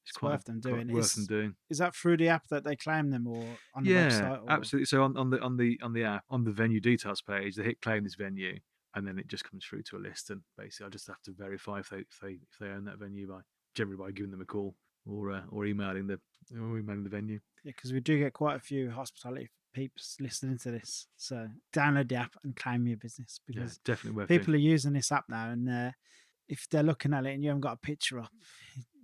Speaker 2: it's worth them doing.
Speaker 1: Worth them doing.
Speaker 2: Is that through the app that they claim them, or on the website? Or?
Speaker 1: Absolutely. So on the app, on the venue details page, they hit claim this venue, and then it just comes through to a list. And basically, I just have to verify if they own that venue generally by giving them a call or emailing the venue.
Speaker 2: Yeah, because we do get quite a few hospitality peeps listening to this. So download the app and claim your business, because
Speaker 1: definitely worth
Speaker 2: people are using this app now, and if they're looking at it and you haven't got a picture up,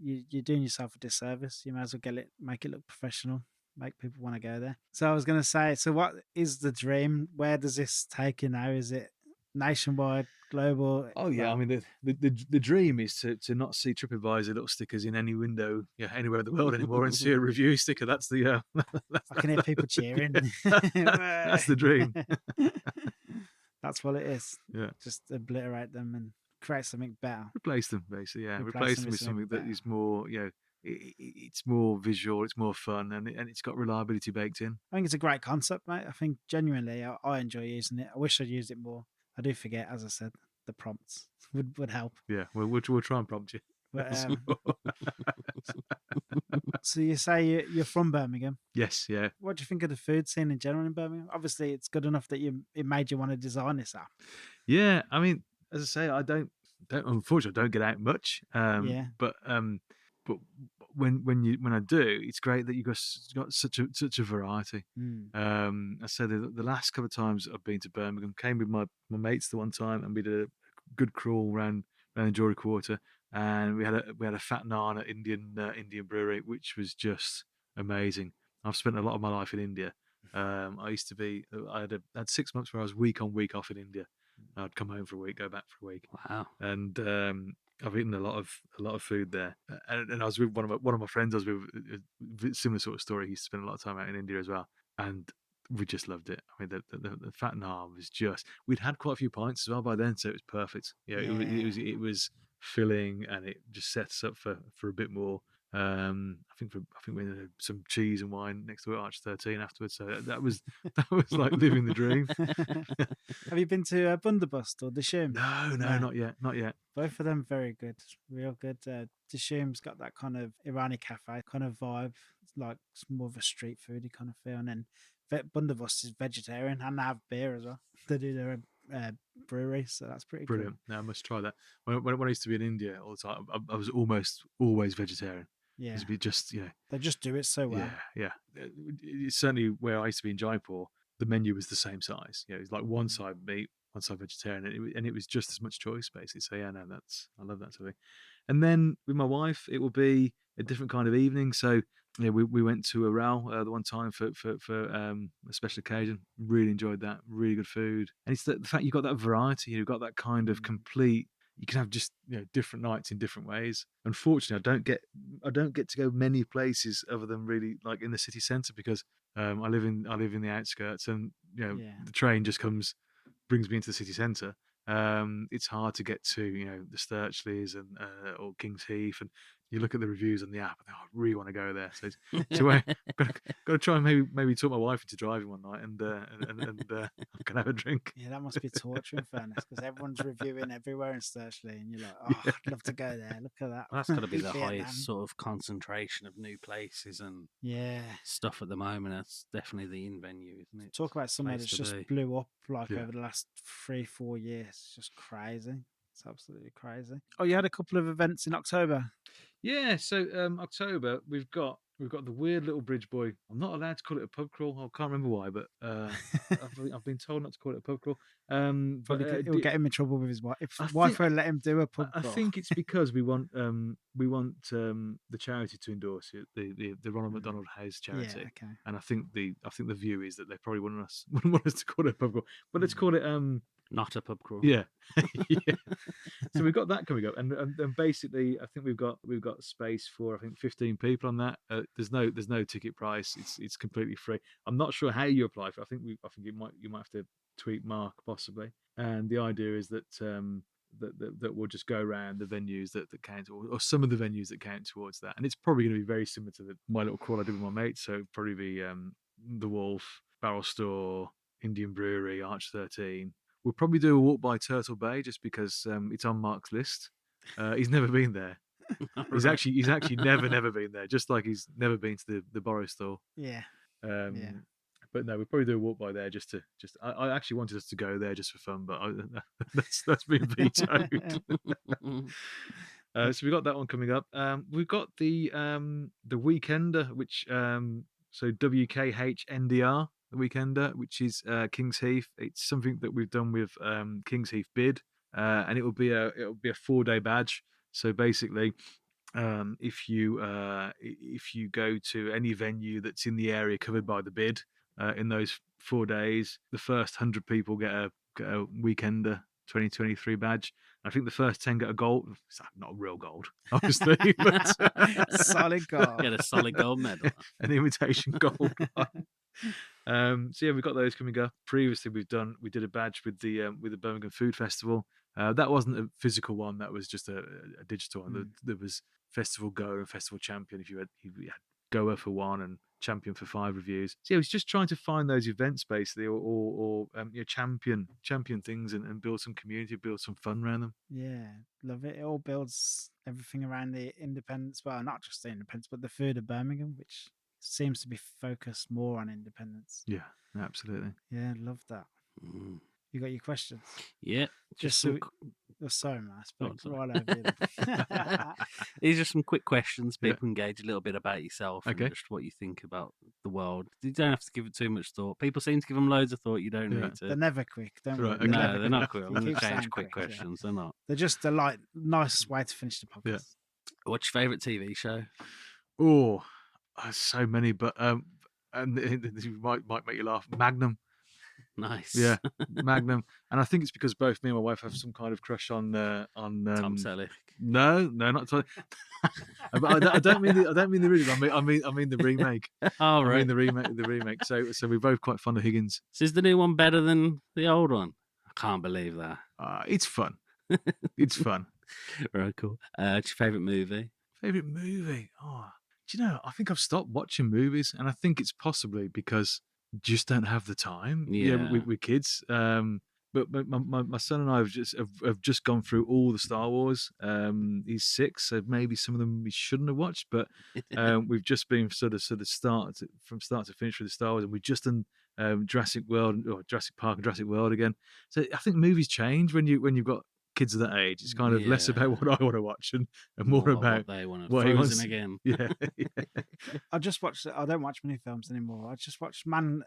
Speaker 2: you're doing yourself a disservice. You might as well make it look professional, make people want to go there. So I was going to say, so what is the dream? Where does this take you now? Is it nationwide, global?
Speaker 1: Oh yeah, I mean the dream is to not see TripAdvisor little stickers in any window, anywhere in the world anymore, and see a review sticker. That's the
Speaker 2: I can hear people cheering.
Speaker 1: That's the dream.
Speaker 2: That's what it is.
Speaker 1: Yeah,
Speaker 2: just obliterate them and create something better.
Speaker 1: Replace them, basically. Yeah, replace them with something that is more, it's more visual, it's more fun, and it's got reliability baked in.
Speaker 2: I think it's a great concept, mate. I think genuinely, I enjoy using it. I wish I'd used it more. I do forget, as I said, the prompts would help.
Speaker 1: Yeah, we'll try and prompt you.
Speaker 2: But, so you say you're from Birmingham?
Speaker 1: Yes, yeah.
Speaker 2: What do you think of the food scene in general in Birmingham? Obviously, it's good enough that it made you want to design this app.
Speaker 1: Yeah, I mean, as I say, I don't unfortunately, I don't get out much. But when I do, it's great that you've got such a variety. I said the last couple of times I've been to Birmingham, came with my mates the one time, and we did a good crawl around the Jewellery Quarter, and we had a fat naan at Indian brewery, which was just amazing. I've spent a lot of my life in India. I used to be. I had 6 months where I was week on, week off in India. I'd come home for a week, go back for a week.
Speaker 4: Wow!
Speaker 1: And I've eaten a lot of food there. And I was with one of my friends. I was with a similar sort of story. He used to spend a lot of time out in India as well, and we just loved it. I mean, the fat naan was just. We'd had quite a few pints as well by then, so it was perfect. It was filling, and it just set us up for a bit more. I think we had some cheese and wine next to Arch 13 afterwards. So that was like living the dream.
Speaker 2: Have you been to Bunderbuss or Dishoom?
Speaker 1: No, not yet.
Speaker 2: Both of them very good, real good. Dishoom's got that kind of Irani cafe kind of vibe. It's like more of a street foody kind of feel, and then Bunderbuss is vegetarian and they have beer as well. They do their own brewery, so that's pretty
Speaker 1: brilliant.
Speaker 2: cool.
Speaker 1: Now I must try that. When I used to be in India all the time, I was almost always vegetarian.
Speaker 2: Yeah,
Speaker 1: it'd just
Speaker 2: they just do it so well.
Speaker 1: Yeah. It's certainly where I used to be in Jaipur, the menu was the same size. It was like one side meat, one side vegetarian, and it was just as much choice basically. So yeah, no, I love that sort of thing. And then with my wife, it will be a different kind of evening. So we went to a row the one time for a special occasion. Really enjoyed that. Really good food, and it's the fact you've got that variety. You've got that kind of complete. You can have just different nights in different ways. Unfortunately, I don't get to go many places other than really like in the city centre, because I live in the outskirts, and the train just brings me into the city centre. It's hard to get to the Sturchleys and or King's Heath, and you look at the reviews on the app, and think, oh, I really want to go there. So I've got to try and maybe talk my wife into driving one night, and I'm gonna have a drink.
Speaker 2: Yeah, that must be torture in fairness, because everyone's reviewing everywhere in Sturchley, and you're like, oh, I'd love to go there. Look at that.
Speaker 4: Well, that's got to be
Speaker 2: Beat
Speaker 4: the
Speaker 2: Vietnam.
Speaker 4: highest sort of concentration of new places and
Speaker 2: Yeah.
Speaker 4: stuff at the moment. That's definitely the in venue, isn't it?
Speaker 2: Talk about somewhere
Speaker 4: Place
Speaker 2: that's
Speaker 4: to
Speaker 2: just
Speaker 4: be.
Speaker 2: blew up like
Speaker 1: Yeah.
Speaker 2: over the last 3-4 years. It's just crazy. It's absolutely crazy. Oh, you had a couple of events in October.
Speaker 1: Yeah, so October we've got the weird little bridge boy. I'm not allowed to call it a pub crawl. I can't remember why, but I've been told not to call it a pub crawl.
Speaker 2: Probably it'll get him in trouble with his wife. If
Speaker 1: I
Speaker 2: his wife
Speaker 1: think-
Speaker 2: won't let him do a pub
Speaker 1: I
Speaker 2: crawl.
Speaker 1: think it's because we want the charity to endorse it, the Ronald McDonald House charity.
Speaker 2: Yeah, okay.
Speaker 1: And I think the view is that they probably wouldn't want us to call it a pub crawl, but let's call it
Speaker 4: Not a pub crawl.
Speaker 1: yeah. Yeah. So we've got that coming up, and basically I think we've got space for I think 15 people on that. There's no ticket price. It's completely free. I'm not sure how you apply for it. I think you might have to tweet Mark possibly. And the idea is that that we'll just go around the venues that count, or some of the venues that count towards that. And it's probably going to be very similar to my little crawl I did with my mates. So it'd probably be the Wolf, Barrel Store, Indian Brewery, Arch 13. We'll probably do a walk by Turtle Bay just because it's on Mark's list. He's never been there. He's actually never been there. Just like he's never been to the Borrow Store.
Speaker 2: Yeah.
Speaker 1: But no, we'll probably do a walk by there just. I actually wanted us to go there just for fun, but that's been vetoed. So we got that one coming up. We've got the Weekender, which so WKHNDR, the Weekender, which is Kings Heath. It's something that we've done with Kings Heath Bid, and it will be a 4-day badge. So basically, if you go to any venue that's in the area covered by the bid in those 4 days, the first 100 people get a Weekender 2023 badge. I think the first 10 get a gold. It's not real gold, obviously, but
Speaker 2: Solid gold.
Speaker 4: Get a solid gold medal.
Speaker 1: an imitation gold one. So yeah, we've got those coming up. Previously, we did a badge with the Birmingham Food Festival. That wasn't a physical one. That was just a digital one. There was Festival Go and Festival Champion. If you had Goer for 1 and Champion for 5 reviews. So yeah, it's just trying to find those events basically, or champion things and build some community, build some fun around them.
Speaker 2: Yeah, love it. It all builds everything around the independence. Well, not just the independence, but the food of Birmingham, which seems to be focused more on independence.
Speaker 1: Yeah, absolutely.
Speaker 2: Yeah, love that. You got your questions?
Speaker 4: Yeah.
Speaker 2: Just so sorry, man. I spoke right over you.
Speaker 4: These are some quick questions. People can gauge a little bit about yourself and
Speaker 1: Okay.
Speaker 4: just what you think about the world. You don't have to give it too much thought. People seem to give them loads of thought. You don't need
Speaker 2: They're
Speaker 4: to.
Speaker 2: never quick. Don't
Speaker 1: Right,
Speaker 2: worry.
Speaker 1: okay.
Speaker 4: No, they're not quick. I'm
Speaker 2: You
Speaker 4: going to
Speaker 2: keep
Speaker 4: change
Speaker 2: saying
Speaker 4: quick
Speaker 2: quick, yeah.
Speaker 4: questions. They're not.
Speaker 2: They're just a nice way to finish the podcast.
Speaker 1: Yeah.
Speaker 4: What's your favourite TV show?
Speaker 1: Oh, so many, but and this might make you laugh. Magnum.
Speaker 4: Nice.
Speaker 1: Yeah, Magnum, and I think it's because both me and my wife have some kind of crush on
Speaker 4: Tom Selleck.
Speaker 1: No, not Tom. I don't mean the original. I mean the remake.
Speaker 4: Oh,
Speaker 1: I
Speaker 4: right.
Speaker 1: mean the remake. So we're both quite fond of Higgins.
Speaker 4: So is the new one better than the old one? I can't believe that.
Speaker 1: It's fun. It's fun.
Speaker 4: Very cool. What's your favourite movie?
Speaker 1: Favorite movie? Oh, do you know? I think I've stopped watching movies, and I think it's possibly because you just don't have the time.
Speaker 4: Yeah.
Speaker 1: With kids. But my son and I have just gone through all the Star Wars. He's 6, so maybe some of them we shouldn't have watched. But we've just been sort of from start to finish with the Star Wars, and we've just done Jurassic World, or Jurassic Park and Jurassic World again. So I think movies change when you've got kids of that age. It's kind of less
Speaker 4: Yeah.
Speaker 1: about what I want to watch and more about
Speaker 4: what they want.
Speaker 1: what he
Speaker 4: Frozen
Speaker 1: wants.
Speaker 4: again.
Speaker 1: Yeah.
Speaker 2: I just watched. I don't watch many films anymore. I just watched Man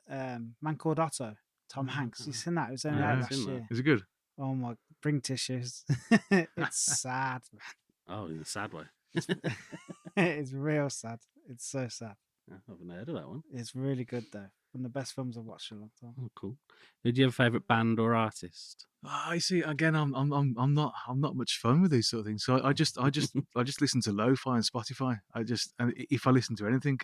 Speaker 2: Called Otto. Tom Hanks. You seen that? It was only
Speaker 1: Yeah,
Speaker 2: out
Speaker 1: I've
Speaker 2: last
Speaker 4: seen that.
Speaker 2: year.
Speaker 1: Is it good?
Speaker 2: Oh my! Bring tissues. It's sad.
Speaker 4: Oh, in a sad way.
Speaker 2: It's real sad. It's so sad.
Speaker 4: I haven't heard of that one.
Speaker 2: It's really good though. One of the best films I've watched in a long time.
Speaker 4: Oh, cool. Did you have a favourite band or artist?
Speaker 1: I see. Again, I'm not much fun with these sort of things. So I just listen to lo-fi and Spotify. And if I listen to anything,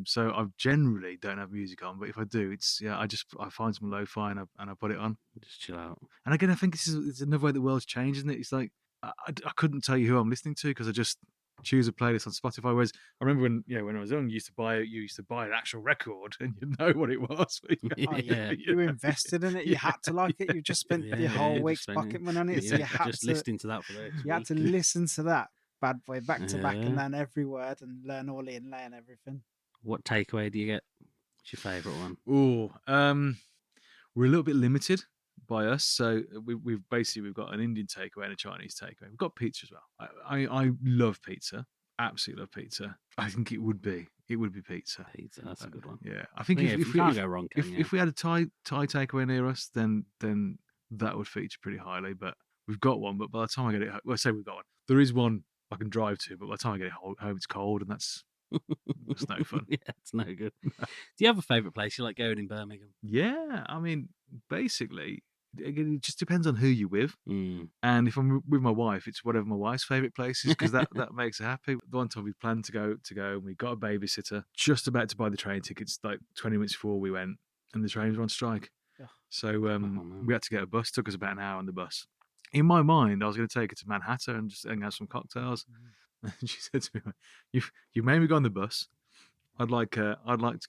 Speaker 1: so I generally don't have music on. But if I do, I find some lo-fi and I put it on.
Speaker 4: Just chill out.
Speaker 1: And again, I think it's another way the world's changed, isn't it? It's like I couldn't tell you who I'm listening to because choose a playlist on Spotify. Whereas I remember when I was young, you used to buy an actual record and you know what it was.
Speaker 2: Oh, yeah. You invested in it. You had to like it. You just spent your whole
Speaker 4: you
Speaker 2: week's
Speaker 4: just
Speaker 2: pocket money on it. So you had
Speaker 4: just
Speaker 2: to
Speaker 4: listening to that for the next
Speaker 2: you had to
Speaker 4: week.
Speaker 2: listen to that bad boy back to back and
Speaker 4: Yeah.
Speaker 2: learn every word and learn all the inlay and everything.
Speaker 4: What takeaway do you get? What's your favourite one?
Speaker 1: We're a little bit limited by us, so we've got an Indian takeaway and a Chinese takeaway. We've got pizza as well. I love pizza, absolutely love pizza. I think it would be pizza.
Speaker 4: Pizza, that's a good one.
Speaker 1: Yeah, I think
Speaker 4: Well,
Speaker 1: if
Speaker 4: you
Speaker 1: we
Speaker 4: can't go wrong, can you?
Speaker 1: if we had a Thai takeaway near us, then that would feature pretty highly. But we've got one. But by the time I get it, well, I say we've got one. There is one I can drive to, but by the time I get it home, it's cold, and that's no fun.
Speaker 4: Yeah, it's no good. Do you have a favourite place you like going in Birmingham?
Speaker 1: Yeah, I mean, basically, again, it just depends on who you're with.
Speaker 4: Mm.
Speaker 1: And if I'm with my wife, it's whatever my wife's favourite place is, because that makes her happy. The one time we planned to go, and we got a babysitter, just about to buy the train tickets, like 20 minutes before we went, and the trains were on strike.
Speaker 2: Yeah.
Speaker 1: So
Speaker 4: man.
Speaker 1: we had to get a bus. Took us about an hour on the bus. In my mind, I was going to take her to Manhattan and just have some cocktails. And she said to me, "You made me go on the bus. I'd like to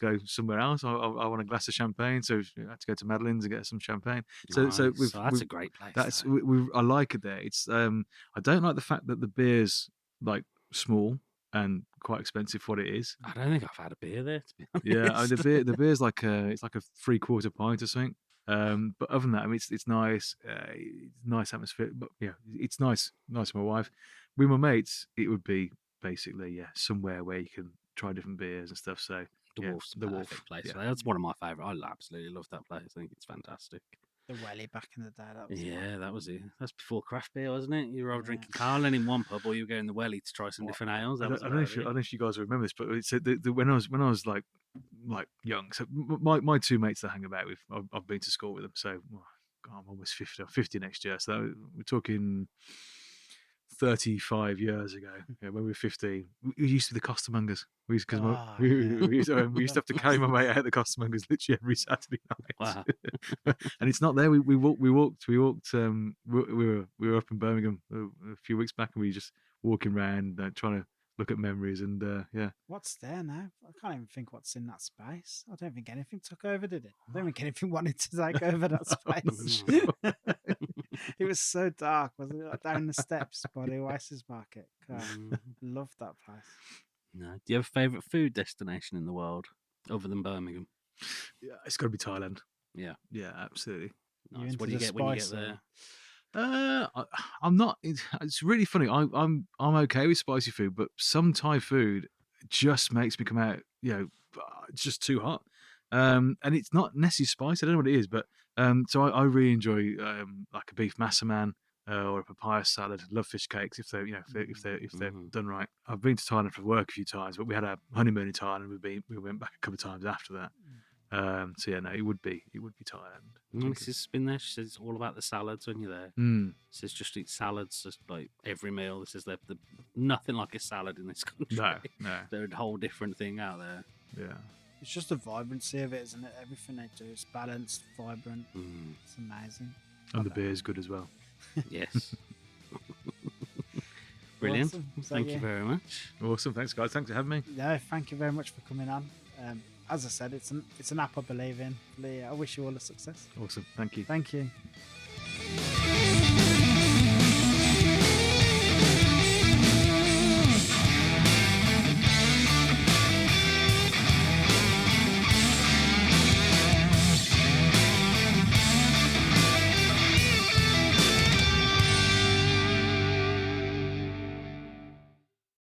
Speaker 1: go somewhere else. I want a glass of champagne." So we had to go to Madeline's and get some champagne. So
Speaker 4: Nice. That's a great place.
Speaker 1: I like it there. It's I don't like the fact that the beer's like small and quite expensive for what it is.
Speaker 4: I don't think I've had a beer there, to be honest.
Speaker 1: Yeah, the beer's like it's like a 3/4 pint or something. But other than that, I mean, it's nice. It's nice atmosphere. But yeah, it's nice with my wife. With my mates, it would be basically somewhere where you can try different beers and stuff. So
Speaker 4: The Wolf's the perfect place.
Speaker 1: yeah.
Speaker 4: For that. That's one of my favourite. I absolutely love that place. I think it's fantastic.
Speaker 2: The Welly back in the day. That was
Speaker 4: That was it. That's before craft beer, wasn't it? You were all drinking Carlin in one pub, or you were going to the Welly to try some different ales.
Speaker 1: I don't know if you guys remember this, but it's when I was like young. So my two mates that I hang about with, I've been to school with them. So I'm almost 50. I'm 50 next year. So we're talking 35 years ago, when we were 15, we used to be the costermongers. We used to have to carry my mate out the costermongers literally every Saturday night.
Speaker 4: Wow.
Speaker 1: And it's not there. We walked. We were up in Birmingham a few weeks back, and we were just walking around trying to look at memories. And
Speaker 2: What's there now? I can't even think what's in that space. I don't think anything took over, did it? I don't think anything wanted to take over that space. It was so dark, wasn't it? Like down the steps by the Oasis Market. God, loved that place.
Speaker 4: No. Do you have a favourite food destination in the world other than Birmingham?
Speaker 1: Yeah, it's got to be Thailand.
Speaker 4: Yeah.
Speaker 1: Yeah, absolutely.
Speaker 4: Nice. What do you get when you get there?
Speaker 1: I'm not. It's really funny. I'm okay with spicy food, but some Thai food just makes me come out. It's just too hot. And it's not necessarily spicy. I don't know what it is, but so I really enjoy like a beef massaman or a papaya salad. Love fish cakes if they're if they're done right. I've been to Thailand for work a few times, but we had a honeymoon in Thailand. We went back a couple of times after that. So yeah, no, it would be Thailand.
Speaker 4: Mrs. been there. She says it's all about the salads when you're there. Says just eat salads, just like every meal. This is the nothing like a salad in this country.
Speaker 1: No,
Speaker 4: They're a whole different thing out there.
Speaker 1: Yeah.
Speaker 2: It's just the vibrancy of it, isn't it? Everything they do is balanced, vibrant. It's amazing.
Speaker 1: And the beer's good as well.
Speaker 4: Yes. Brilliant.
Speaker 2: Awesome. So,
Speaker 4: Thank you very much.
Speaker 1: Awesome. Thanks, guys. Thanks for having me.
Speaker 2: No, thank you very much for coming on. As I said, it's an app I believe in. I wish you all the success.
Speaker 1: Awesome. Thank you.
Speaker 2: Thank you.